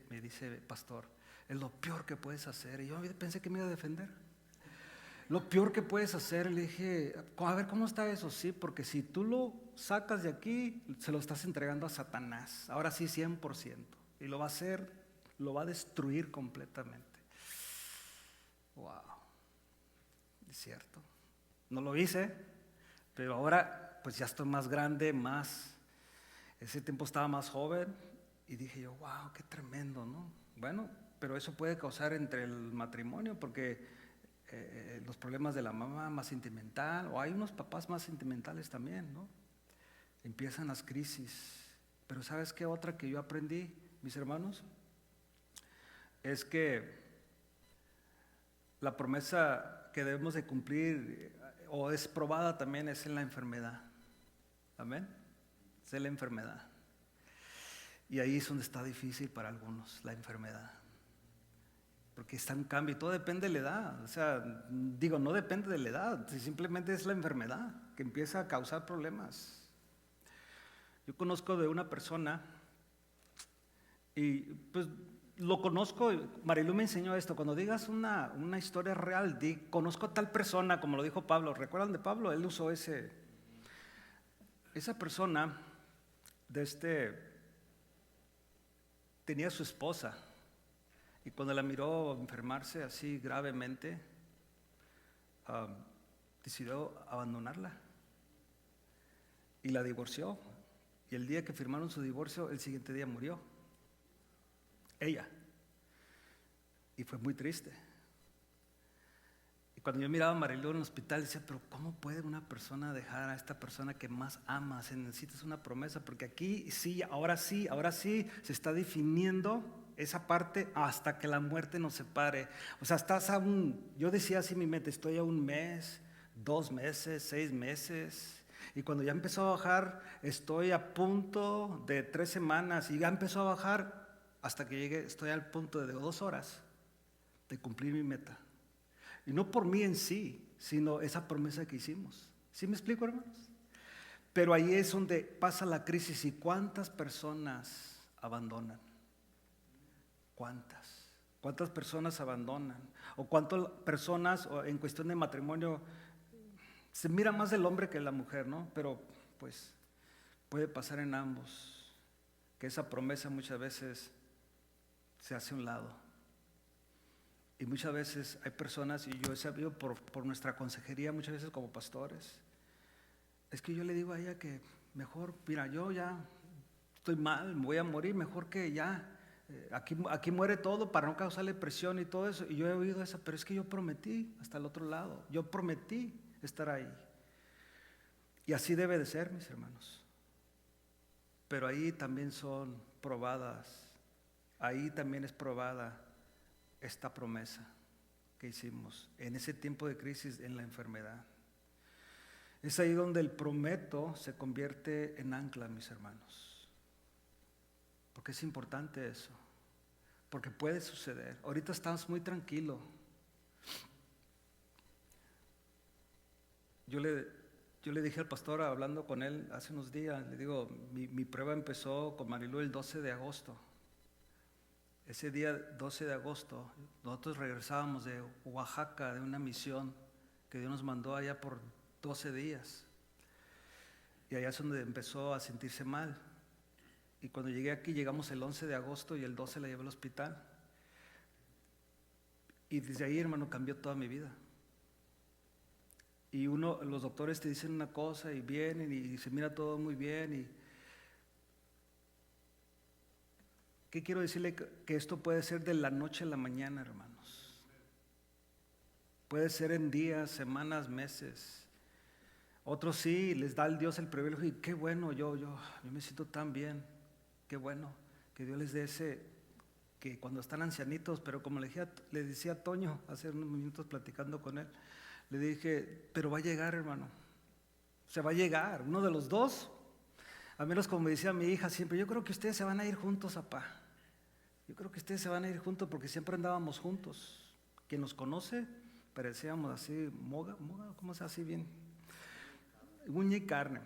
pastor, es lo peor que puedes hacer. Y yo pensé que me iba a defender. Lo peor que puedes hacer, le dije, a ver, ¿cómo está eso? Sí, porque si tú lo sacas de aquí, se lo estás entregando a Satanás. Ahora sí, 100%. Y lo va a hacer, lo va a destruir completamente. Wow. Es cierto. No lo hice, pero ahora pues ya estoy más grande, ese tiempo estaba más joven y dije yo, wow, qué tremendo, ¿no? Bueno, pero eso puede causar entre el matrimonio porque los problemas de la mamá más sentimental, o hay unos papás más sentimentales también, ¿no? Empiezan las crisis. Pero ¿sabes qué otra que yo aprendí, mis hermanos? Es que la promesa que debemos de cumplir o es probada también es en la enfermedad. Amén. Es en la enfermedad. Y ahí es donde está difícil para algunos, la enfermedad. Porque está en cambio y todo depende de la edad. O sea, no depende de la edad, simplemente es la enfermedad que empieza a causar problemas. Yo conozco de una persona y pues lo conozco, Marilu me enseñó esto, cuando digas una historia real, conozco a tal persona, como lo dijo Pablo. ¿Recuerdan de Pablo? Él usó esa persona tenía su esposa y cuando la miró enfermarse así gravemente, decidió abandonarla y la divorció. Y el día que firmaron su divorcio, el siguiente día murió ella, y fue muy triste. Y cuando yo miraba a Marilu en el hospital, decía, pero ¿cómo puede una persona dejar a esta persona que más ama? Se necesita una promesa, porque aquí sí, ahora sí, se está definiendo esa parte hasta que la muerte nos separe. O sea, yo decía así en mi mente, estoy a 1 mes, 2 meses, 6 meses. Y cuando ya empezó a bajar, estoy a punto de 3 semanas y ya empezó a bajar hasta que llegué, estoy al punto de 2 horas de cumplir mi meta. Y no por mí en sí, sino esa promesa que hicimos. ¿Sí me explico, hermanos? Pero ahí es donde pasa la crisis y cuántas personas abandonan. ¿Cuántas personas abandonan? O cuántas personas en cuestión de matrimonio se mira más el hombre que la mujer, ¿no? Pero pues puede pasar en ambos, que esa promesa muchas veces se hace a un lado. Y muchas veces hay personas, y yo he sabido por nuestra consejería muchas veces como pastores, es que yo le digo a ella que mejor, mira, yo ya estoy mal, me voy a morir, mejor que ya, aquí muere todo para no causarle presión y todo eso. Y yo he oído eso, pero es que yo prometí hasta el otro lado, yo prometí estar ahí. Y así debe de ser, mis hermanos. Pero ahí también son probadas, ahí también es probada esta promesa que hicimos en ese tiempo de crisis en la enfermedad. Es ahí donde el prometo se convierte en ancla, mis hermanos. Porque es importante eso. Porque puede suceder. Ahorita estamos muy tranquilos. Yo le dije al pastor, hablando con él hace unos días, le digo, mi prueba empezó con Marilu el 12 de agosto. Ese día 12 de agosto, nosotros regresábamos de Oaxaca, de una misión que Dios nos mandó allá por 12 días. Y allá es donde empezó a sentirse mal. Y cuando llegué aquí, llegamos el 11 de agosto y el 12 la llevé al hospital. Y desde ahí, hermano, cambió toda mi vida. Y los doctores te dicen una cosa y vienen y se mira todo muy bien. Y ¿qué quiero decirle? Que esto puede ser de la noche a la mañana, hermanos. Puede ser en días, semanas, meses. Otros sí, les da el Dios el privilegio y qué bueno, yo me siento tan bien. Qué bueno que Dios les dé que cuando están ancianitos, pero como le decía a Toño hace unos minutos platicando con él, le dije, pero va a llegar, hermano. Se va a llegar, uno de los dos. A menos como me decía mi hija siempre, yo creo que ustedes se van a ir juntos, papá. Yo creo que ustedes se van a ir juntos porque siempre andábamos juntos. Quien nos conoce, parecíamos así, moga, ¿cómo se hace así bien? Uña y carne.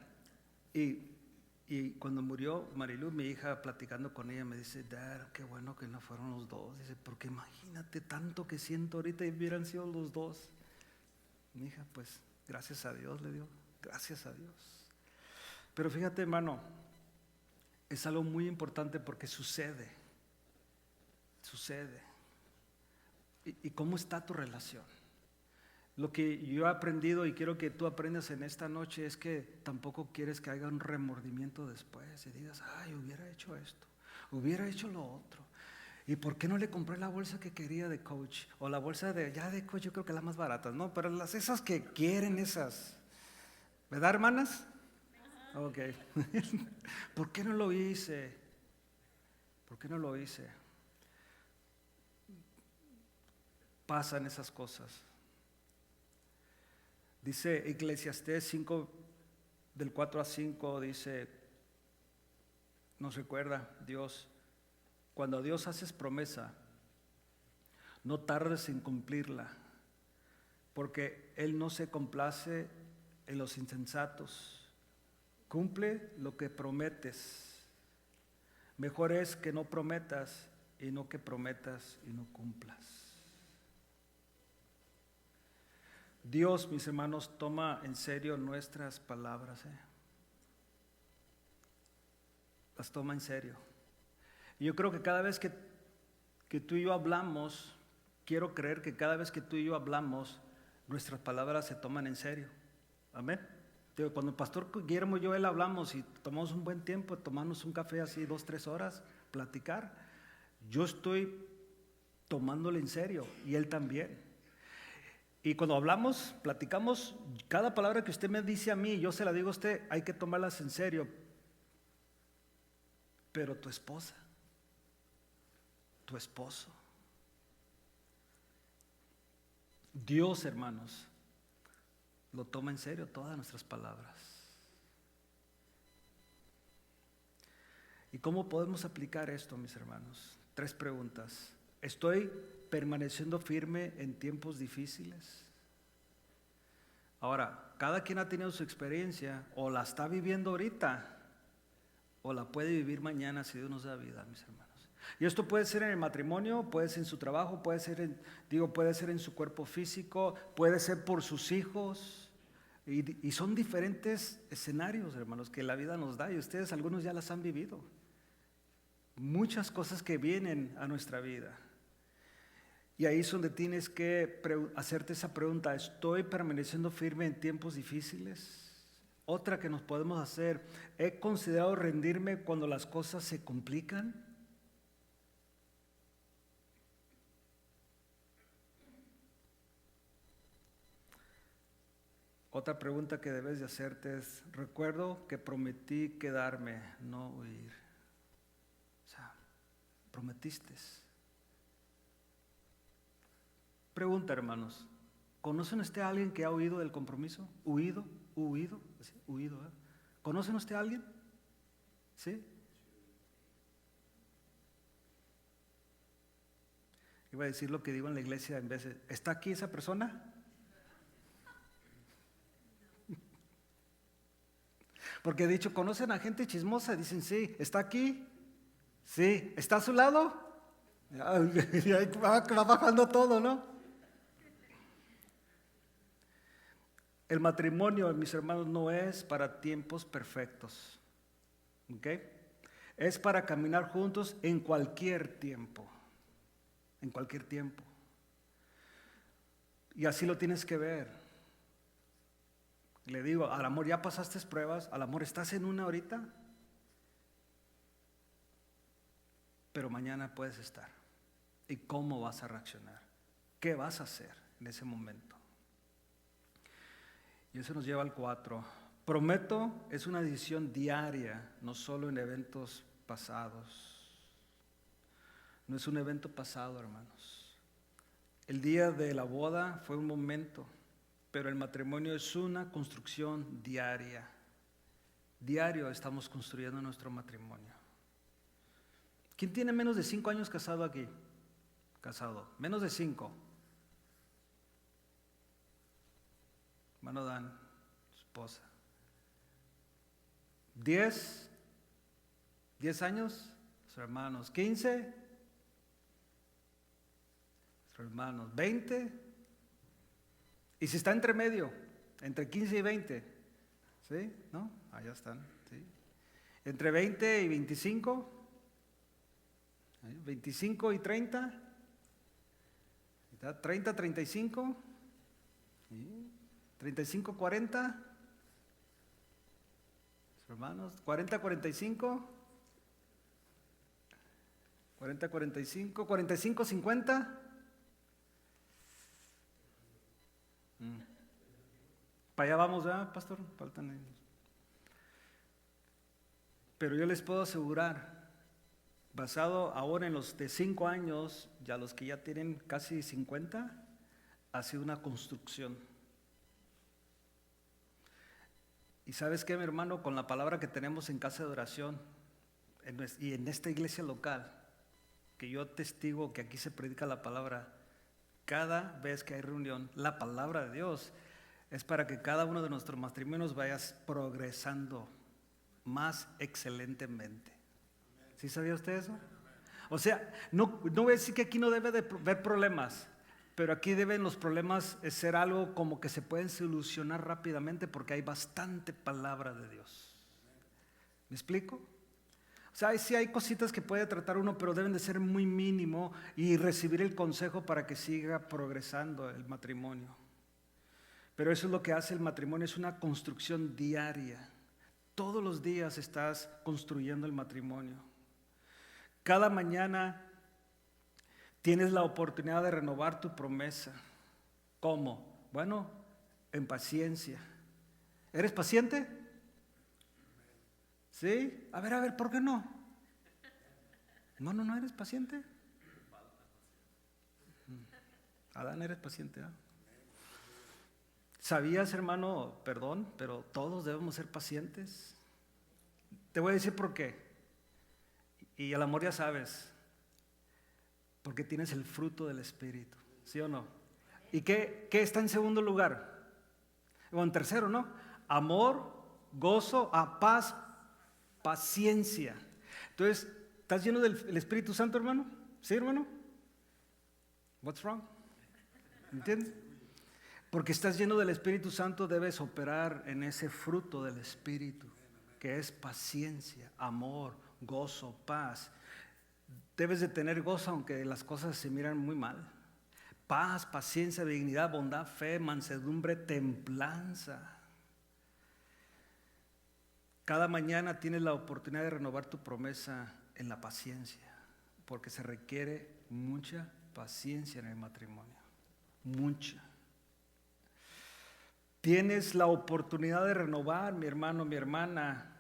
Y cuando murió Marilu, mi hija, platicando con ella, me dice, Dad, qué bueno que no fueron los dos. Dice, porque imagínate tanto que siento ahorita y hubieran sido los dos. Mi hija, pues, gracias a Dios, le dio, gracias a Dios. Pero fíjate, hermano, es algo muy importante porque sucede. ¿Y cómo está tu relación? Lo que yo he aprendido y quiero que tú aprendas en esta noche es que tampoco quieres que haya un remordimiento después y digas, ay, hubiera hecho esto, hubiera hecho lo otro. ¿Y por qué no le compré la bolsa que quería de Coach? O la bolsa de Coach, yo creo que las más baratas, ¿no? Pero esas que quieren esas. ¿Verdad, hermanas? Ok. ¿Por qué no lo hice? ¿Por qué no lo hice? Pasan esas cosas. Dice Eclesiastés 5, del 4 a 5, dice, nos recuerda Dios, cuando a Dios haces promesa, no tardes en cumplirla, porque Él no se complace en los insensatos, Cumple lo que prometes. Mejor es que no prometas y no que prometas y no cumplas. Dios, mis hermanos, toma en serio nuestras palabras. Las toma en serio. Y yo creo que cada vez que tú y yo hablamos, quiero creer que cada vez que tú y yo hablamos, nuestras palabras se toman en serio. Amén. Cuando el pastor Guillermo y yo, él hablamos y tomamos un buen tiempo, tomamos un café así 2-3 horas, platicar, yo estoy tomándolo en serio y él también. Y cuando hablamos, platicamos, cada palabra que usted me dice a mí, yo se la digo a usted, hay que tomarlas en serio. Pero tu esposa, tu esposo, Dios, hermanos, lo toma en serio todas nuestras palabras. ¿Y cómo podemos aplicar esto, mis hermanos? 3 preguntas. ¿Estoy permaneciendo firme en tiempos difíciles? Ahora, cada quien ha tenido su experiencia, o la está viviendo ahorita, o la puede vivir mañana si Dios nos da vida, mis hermanos. Y esto puede ser en el matrimonio, puede ser en su trabajo, puede ser en su cuerpo físico, puede ser por sus hijos. Y son diferentes escenarios, hermanos, que la vida nos da, y ustedes algunos ya las han vivido. Muchas cosas que vienen a nuestra vida. Y ahí es donde tienes que hacerte esa pregunta: ¿estoy permaneciendo firme en tiempos difíciles? Otra que nos podemos hacer: ¿he considerado rendirme cuando las cosas se complican? Otra pregunta que debes de hacerte es: recuerdo que prometí quedarme, no huir. O sea, prometiste. Pregunta, hermanos: ¿conocen usted a alguien que ha huido del compromiso? ¿Huido? ¿Sí? Huido, ¿eh? ¿Conocen usted a alguien? ¿Sí? Iba a decir lo que digo en la iglesia en vez de: ¿está aquí esa persona? Porque he dicho: ¿conocen a gente chismosa? Dicen: sí. ¿Está aquí? Sí. ¿Está a su lado? Y ahí va bajando todo, ¿no? El matrimonio, mis hermanos, no es para tiempos perfectos. ¿Ok? Es para caminar juntos en cualquier tiempo. En cualquier tiempo. Y así lo tienes que ver. Le digo, al amor, ya pasaste pruebas, al amor, estás en una ahorita, pero mañana puedes estar. ¿Y cómo vas a reaccionar? ¿Qué vas a hacer en ese momento? Y eso nos lleva al 4. Prometo es una decisión diaria, no solo en eventos pasados. No es un evento pasado, hermanos. El día de la boda fue un momento, pero el matrimonio es una construcción diaria. Diario estamos construyendo nuestro matrimonio. ¿Quién tiene menos de 5 años casado aquí? Casado. Menos de 5. Hermano Dan, su esposa. 10 años, sus hermanos. 15, sus hermanos. 20. Y si está entre medio, entre 15 y 20, ¿sí? ¿No? Allá están, ¿sí? Entre 20 y 25, 25 y 30, 30, 35, ¿sí? 35, 40, hermanos, 40, 45, 40, 45, 45, 50. Para allá vamos, ¿verdad, pastor? Faltan años. Pero yo les puedo asegurar, basado ahora en los de 5 años, ya los que ya tienen casi 50, ha sido una construcción. Y ¿sabes qué, mi hermano? Con la palabra que tenemos en casa de oración y en esta iglesia local, que yo testigo que aquí se predica la palabra, cada vez que hay reunión, la palabra de Dios es para que cada uno de nuestros matrimonios vaya progresando más excelentemente. ¿Sí sabía usted eso? O sea, no voy a decir que aquí no debe de haber problemas, pero aquí deben los problemas ser algo como que se pueden solucionar rápidamente porque hay bastante palabra de Dios. ¿Me explico? O sea, sí hay cositas que puede tratar uno, pero deben de ser muy mínimo y recibir el consejo para que siga progresando el matrimonio. Pero eso es lo que hace el matrimonio, es una construcción diaria. Todos los días estás construyendo el matrimonio. Cada mañana tienes la oportunidad de renovar tu promesa. ¿Cómo? Bueno, en paciencia. ¿Eres paciente? ¿Sí? A ver, ¿por qué no? No eres paciente. Adán, eres paciente, ¿eh? ¿Sabías, hermano? Perdón, pero todos debemos ser pacientes. Te voy a decir por qué. Y el amor ya sabes. Porque tienes el fruto del Espíritu, ¿sí o no? ¿Y qué está en segundo lugar? O en tercero, ¿no? Amor, gozo, paz, paciencia. Entonces, ¿estás lleno del Espíritu Santo, hermano? ¿Sí, hermano? What's wrong? ¿Entiendes? Porque estás lleno del Espíritu Santo, debes operar en ese fruto del Espíritu, que es paciencia, amor, gozo, paz. Debes de tener gozo aunque las cosas se miran muy mal. Paz, paciencia, dignidad, bondad, fe, mansedumbre, templanza. Cada mañana tienes la oportunidad de renovar tu promesa en la paciencia, porque se requiere mucha paciencia en el matrimonio. Mucha. Tienes la oportunidad de renovar, mi hermano, mi hermana,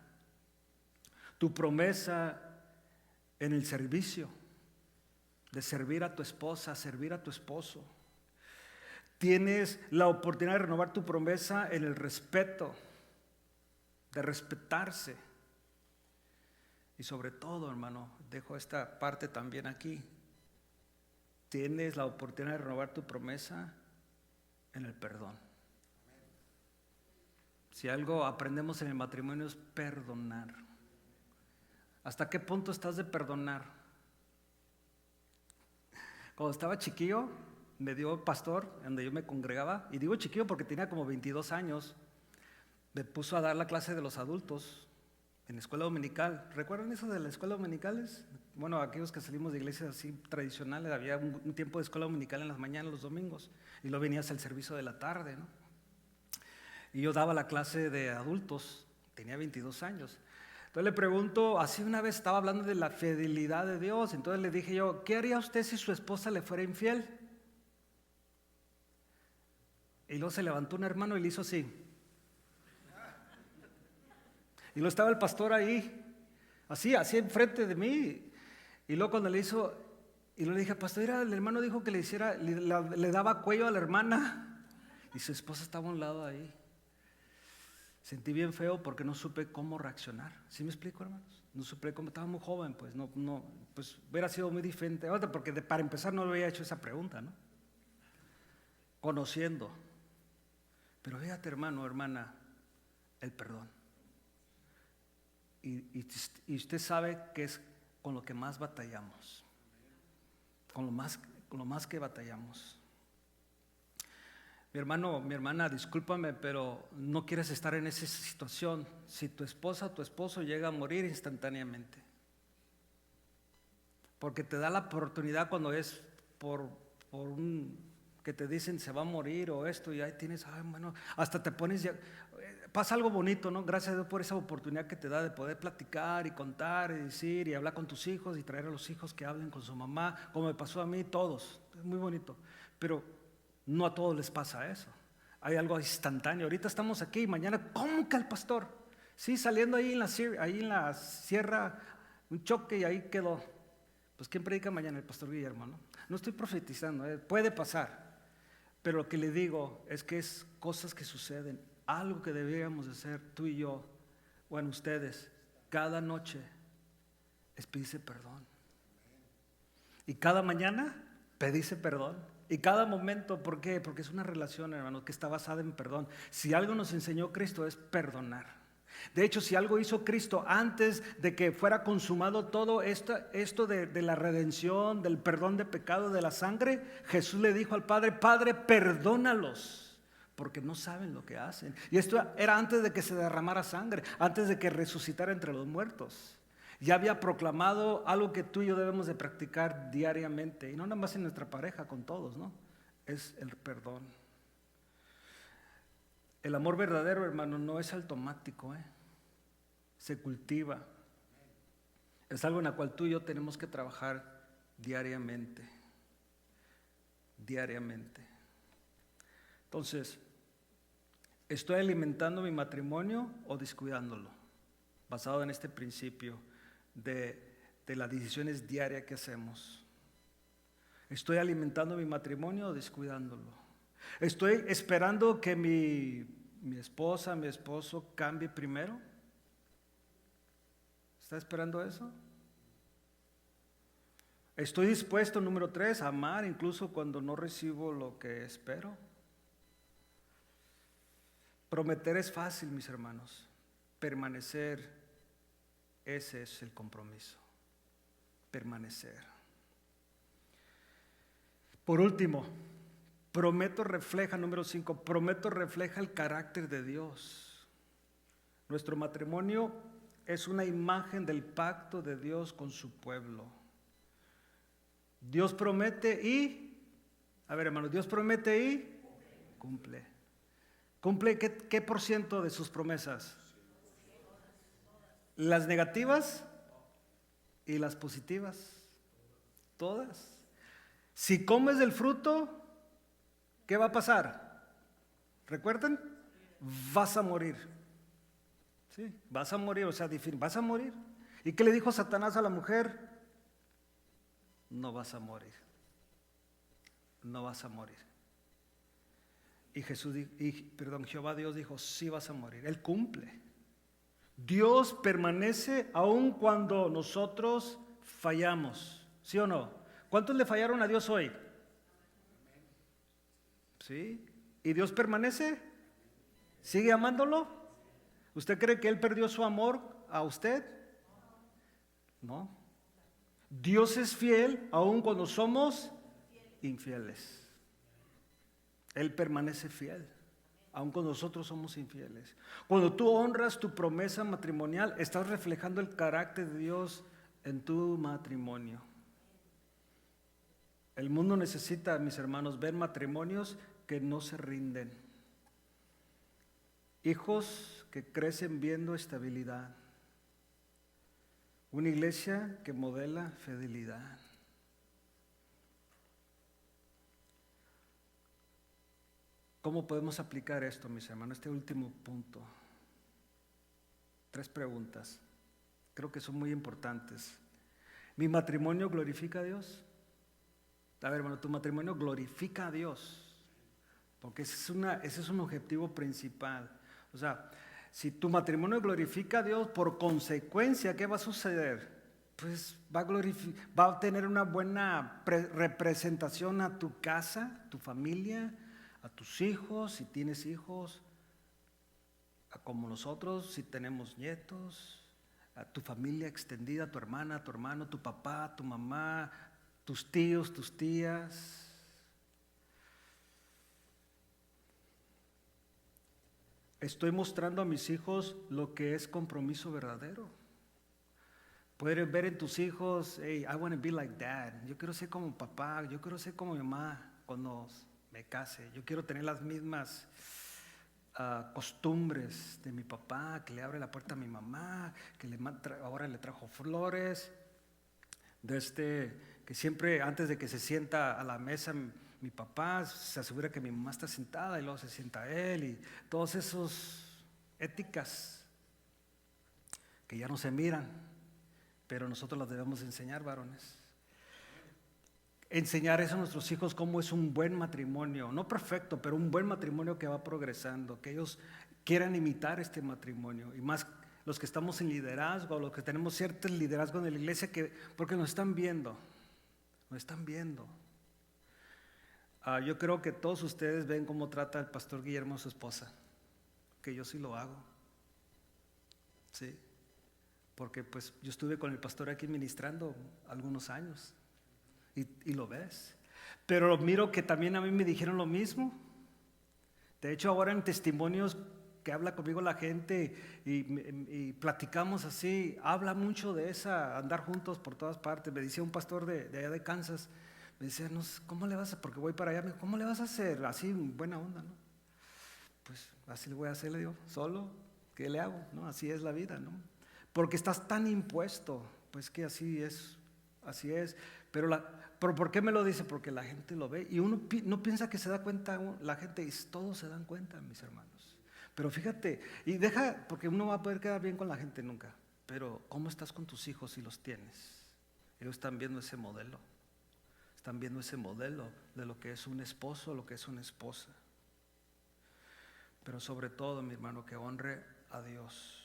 tu promesa en el servicio, de servir a tu esposa, servir a tu esposo. Tienes la oportunidad de renovar tu promesa en el respeto, de respetarse. Y sobre todo, hermano, dejo esta parte también aquí. Tienes la oportunidad de renovar tu promesa en el perdón. Si algo aprendemos en el matrimonio es perdonar. ¿Hasta qué punto estás de perdonar? Cuando estaba chiquillo, me dio pastor, donde yo me congregaba, y digo chiquillo porque tenía como 22 años, me puso a dar la clase de los adultos en la escuela dominical. ¿Recuerdan eso de las escuelas dominicales? Bueno, aquellos que salimos de iglesias así tradicionales, había un tiempo de escuela dominical en las mañanas, los domingos, y luego venías al servicio de la tarde, ¿no? Y yo daba la clase de adultos, tenía 22 años. Entonces le pregunto, así una vez estaba hablando de la fidelidad de Dios, entonces le dije yo, ¿qué haría usted si su esposa le fuera infiel? Y luego se levantó un hermano y le hizo así. Y luego estaba el pastor ahí, así enfrente de mí. Y luego cuando le hizo, y luego le dije, pastor, el hermano dijo que le hiciera, le daba cuello a la hermana. Y su esposa estaba a un lado ahí. Sentí bien feo porque no supe cómo reaccionar. ¿Sí me explico, hermanos? No supe cómo, estaba muy joven, pues pues hubiera sido muy diferente. Ahora, porque para empezar no le había hecho esa pregunta, ¿no? Conociendo. Pero fíjate, hermano, hermana, el perdón. Y usted sabe que es con lo que más batallamos. Con lo más que batallamos. Mi hermano, mi hermana, discúlpame, pero no quieres estar en esa situación si tu esposa o tu esposo llega a morir instantáneamente. Porque te da la oportunidad cuando es por que te dicen se va a morir o esto, y ahí tienes, bueno, hasta te pones, pasa algo bonito, ¿no? Gracias a Dios por esa oportunidad que te da de poder platicar y contar y decir y hablar con tus hijos y traer a los hijos que hablen con su mamá, como me pasó a mí, todos, es muy bonito, pero no a todos les pasa eso. Hay algo instantáneo. Ahorita estamos aquí y mañana, ¿cómo que el pastor? Sí, saliendo ahí en la sierra, un choque y ahí quedó. Pues ¿quién predica mañana? El pastor Guillermo, ¿no? No estoy profetizando, puede pasar. Pero lo que le digo es que es cosas que suceden. Algo que deberíamos de hacer tú y yo, bueno, ustedes, cada noche es pedirse perdón. Y cada mañana pedirse perdón. Y cada momento, ¿por qué? Porque es una relación, hermano, que está basada en perdón. Si algo nos enseñó Cristo es perdonar. De hecho, si algo hizo Cristo antes de que fuera consumado todo esto de la redención, del perdón de pecado, de la sangre, Jesús le dijo al Padre: Padre, perdónalos, porque no saben lo que hacen. Y esto era antes de que se derramara sangre, antes de que resucitara entre los muertos. Ya había proclamado algo que tú y yo debemos de practicar diariamente, y no nada más en nuestra pareja, con todos, ¿no? Es el perdón. El amor verdadero, hermano, no es automático, se cultiva. Es algo en la cual tú y yo tenemos que trabajar diariamente. Diariamente. Entonces, ¿estoy alimentando mi matrimonio o descuidándolo? Basado en este principio de las decisiones diarias que hacemos. ¿Estoy alimentando mi matrimonio o descuidándolo? ¿Estoy esperando que mi esposa, mi esposo cambie primero? ¿Está esperando eso? ¿Estoy dispuesto, número 3, a amar incluso cuando no recibo lo que espero? Prometer es fácil, mis hermanos. Permanecer, ese es el compromiso. Permanecer. Por último, prometo refleja, número 5, prometo refleja el carácter de Dios. Nuestro matrimonio es una imagen del pacto de Dios con su pueblo. Dios promete y, a ver, hermanos, Dios promete y cumple. ¿Cumple qué por ciento de sus promesas? Las negativas y las positivas. Todas. Si comes del fruto, ¿qué va a pasar? ¿Recuerdan? Vas a morir. Sí, vas a morir, o sea, vas a morir. ¿Y qué le dijo Satanás a la mujer? No vas a morir. No vas a morir. Y Jehová Dios dijo: sí vas a morir. Él cumple. Dios permanece aun cuando nosotros fallamos. ¿Sí o no? ¿Cuántos le fallaron a Dios hoy? ¿Sí? ¿Y Dios permanece? ¿Sigue amándolo? ¿Usted cree que Él perdió su amor a usted? No. Dios es fiel aun cuando somos infieles. Él permanece fiel, aun cuando nosotros somos infieles. Cuando tú honras tu promesa matrimonial, estás reflejando el carácter de Dios en tu matrimonio. El mundo necesita, mis hermanos, ver matrimonios que no se rinden. Hijos que crecen viendo estabilidad. Una iglesia que modela fidelidad. ¿Cómo podemos aplicar esto, mis hermanos? Este último punto. 3 preguntas. Creo que son muy importantes. ¿Mi matrimonio glorifica a Dios? A ver, hermano, tu matrimonio glorifica a Dios. Porque ese es un objetivo principal. O sea, si tu matrimonio glorifica a Dios, por consecuencia, ¿qué va a suceder? Pues va a tener una buena representación a tu casa, tu familia, a tus hijos, si tienes hijos, como nosotros, si tenemos nietos, a tu familia extendida, tu hermana, tu hermano, tu papá, tu mamá, tus tíos, tus tías. Estoy mostrando a mis hijos lo que es compromiso verdadero. Puedes ver en tus hijos: hey, I want to be like dad. Yo quiero ser como papá, yo quiero ser como mi mamá cuando me case. Yo quiero tener las mismas costumbres de mi papá, que le abre la puerta a mi mamá, que ahora le trajo flores, que siempre antes de que se sienta a la mesa mi papá se asegura que mi mamá está sentada y luego se sienta él, y todas esas éticas que ya no se miran, pero nosotros las debemos enseñar, varones. Enseñar eso a nuestros hijos, cómo es un buen matrimonio, no perfecto, pero un buen matrimonio que va progresando, que ellos quieran imitar este matrimonio, y más los que estamos en liderazgo, los que tenemos cierto liderazgo en la iglesia, porque nos están viendo. Yo creo que todos ustedes ven cómo trata el pastor Guillermo a su esposa, que yo sí lo hago. ¿sí? Porque pues yo estuve con el pastor aquí ministrando algunos años y lo ves. Pero miro que también a mí me dijeron lo mismo. De hecho, ahora en testimonios que habla conmigo la gente y platicamos así, habla mucho de esa, andar juntos por todas partes. Me decía un pastor de allá de Kansas, me decía, no, ¿cómo le vas a hacer? Porque voy para allá, me dijo, ¿cómo le vas a hacer? Así, buena onda, ¿no? Pues así le voy a hacer, le digo, solo, ¿qué le hago? ¿No? Así es la vida, ¿no? Porque estás tan impuesto, pues que así es, así es. Pero ¿por qué me lo dice? Porque la gente lo ve y uno no piensa que se da cuenta, la gente, y todos se dan cuenta, mis hermanos. Pero fíjate, y porque uno va a poder quedar bien con la gente nunca, pero ¿cómo estás con tus hijos si los tienes? Ellos están viendo ese modelo, están viendo ese modelo de lo que es un esposo, lo que es una esposa. Pero sobre todo, mi hermano, que honre a Dios.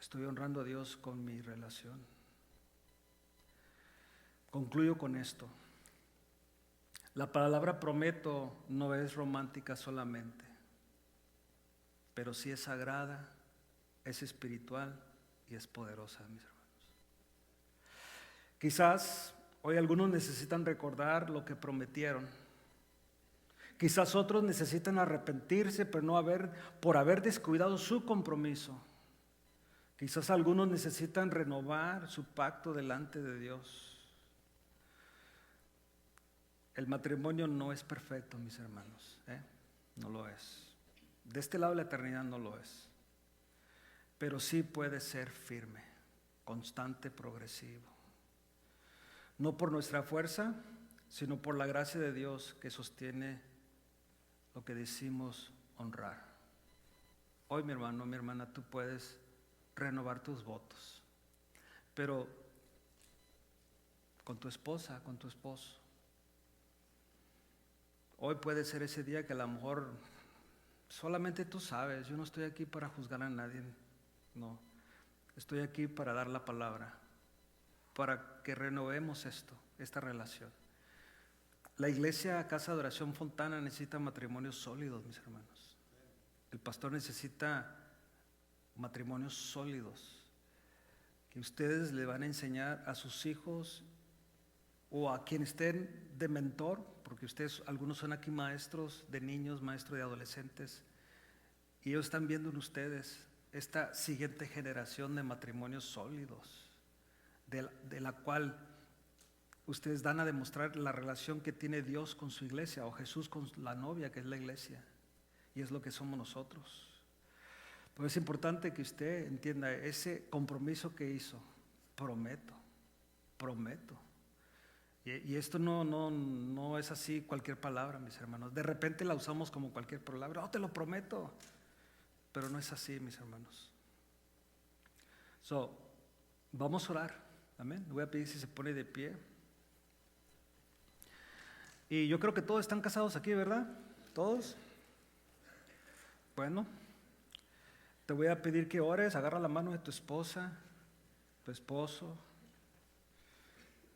Estoy honrando a Dios con mi relación. Concluyo con esto. La palabra prometo no es romántica solamente, pero sí es sagrada, es espiritual y es poderosa, mis hermanos. Quizás hoy algunos necesitan recordar lo que prometieron. Quizás otros necesitan arrepentirse por haber descuidado su compromiso. Quizás algunos necesitan renovar su pacto delante de Dios. El matrimonio no es perfecto, mis hermanos, no lo es. De este lado de la eternidad no lo es. Pero sí puede ser firme, constante, progresivo. No por nuestra fuerza, sino por la gracia de Dios que sostiene lo que decimos honrar. Hoy, mi hermano, mi hermana, tú puedes renovar tus votos, pero con tu esposa, con tu esposo. Hoy puede ser ese día que a lo mejor solamente tú sabes. Yo no estoy aquí para juzgar a nadie, no. Estoy aquí para dar la palabra, para que renovemos esta relación. La iglesia Casa de Oración Fontana necesita matrimonios sólidos, mis hermanos. El pastor necesita matrimonios sólidos, que ustedes le van a enseñar a sus hijos o a quien estén de mentor, porque ustedes, algunos son aquí maestros de niños, maestros de adolescentes, y ellos están viendo en ustedes esta siguiente generación de matrimonios sólidos, de la cual ustedes dan a demostrar la relación que tiene Dios con su iglesia, o Jesús con la novia, que es la iglesia, y es lo que somos nosotros. Pero es importante que usted entienda ese compromiso que hizo. Prometo. Y esto no es así cualquier palabra, mis hermanos. De repente la usamos como cualquier palabra. Oh, te lo prometo. Pero no es así, mis hermanos. Vamos a orar. Amén. Le voy a pedir si se pone de pie. Y yo creo que todos están casados aquí, ¿verdad? ¿Todos? Bueno, te voy a pedir que ores. Agarra la mano de tu esposa, tu esposo.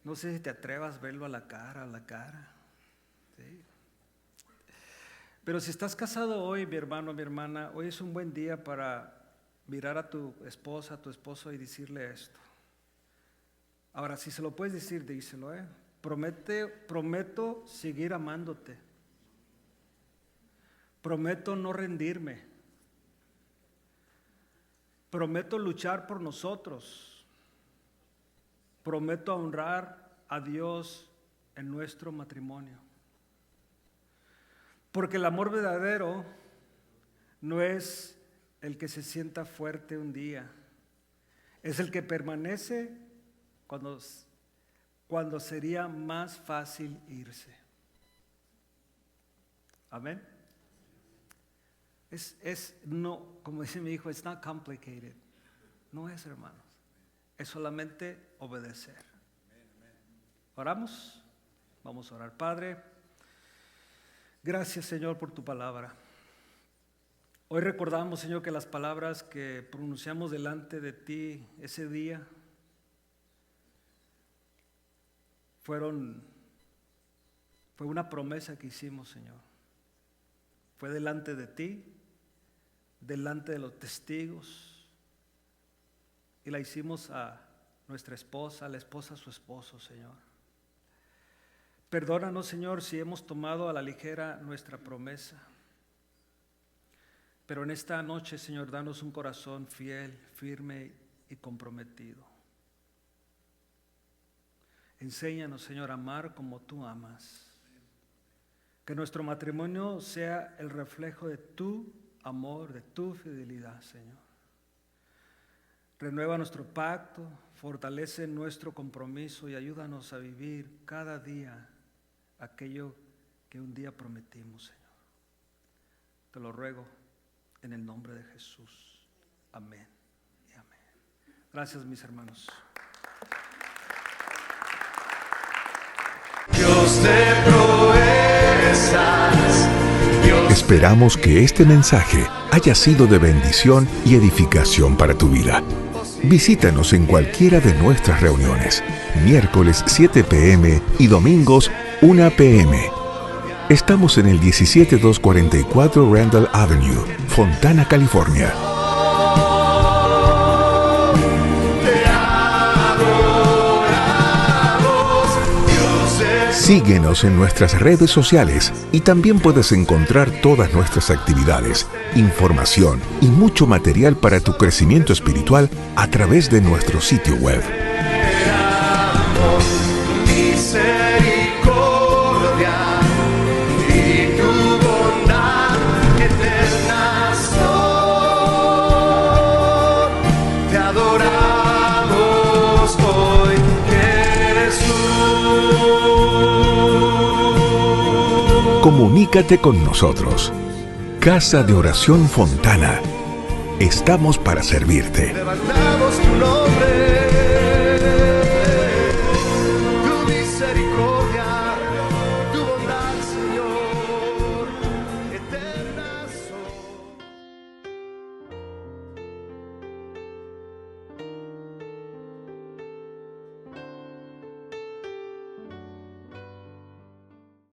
No sé si te atrevas a verlo a la cara. ¿Sí? Pero si estás casado hoy, mi hermano, mi hermana, hoy es un buen día para mirar a tu esposa, a tu esposo y decirle esto. Ahora, si se lo puedes decir, díselo, Prometo seguir amándote. Prometo no rendirme. Prometo luchar por nosotros. Prometo honrar a Dios en nuestro matrimonio. Porque el amor verdadero no es el que se sienta fuerte un día, es el que permanece cuando sería más fácil irse. Amén. No, como dice mi hijo, it's not complicated. No es, hermanos. Es solamente obedecer. ¿Oramos? Vamos a orar. Padre, gracias, Señor, por tu palabra. Hoy recordamos, Señor, que las palabras que pronunciamos delante de ti ese día fue una promesa que hicimos, Señor. Fue delante de ti, delante de los testigos y la hicimos a nuestra esposa, a la esposa a su esposo, Señor. Perdónanos, Señor, si hemos tomado a la ligera nuestra promesa. Pero en esta noche, Señor, danos un corazón fiel, firme y comprometido. Enséñanos, Señor, a amar como tú amas. Que nuestro matrimonio sea el reflejo de tu amor, de tu fidelidad, Señor. Renueva nuestro pacto, fortalece nuestro compromiso y ayúdanos a vivir cada día aquello que un día prometimos, Señor. Te lo ruego en el nombre de Jesús. Amén y amén. Gracias, mis hermanos. Dios de proezas. Esperamos que este mensaje haya sido de bendición y edificación para tu vida. Visítanos en cualquiera de nuestras reuniones, miércoles 7 p.m. y domingos 1 p.m. Estamos en el 17244 Randall Avenue, Fontana, California. Síguenos en nuestras redes sociales y también puedes encontrar todas nuestras actividades, información y mucho material para tu crecimiento espiritual a través de nuestro sitio web. Misericordia y tu bondad eterna son. Te adoramos hoy, Jesús. Comunícate con nosotros. Casa de Oración Fontana. Estamos para servirte. Levantamos tu nombre.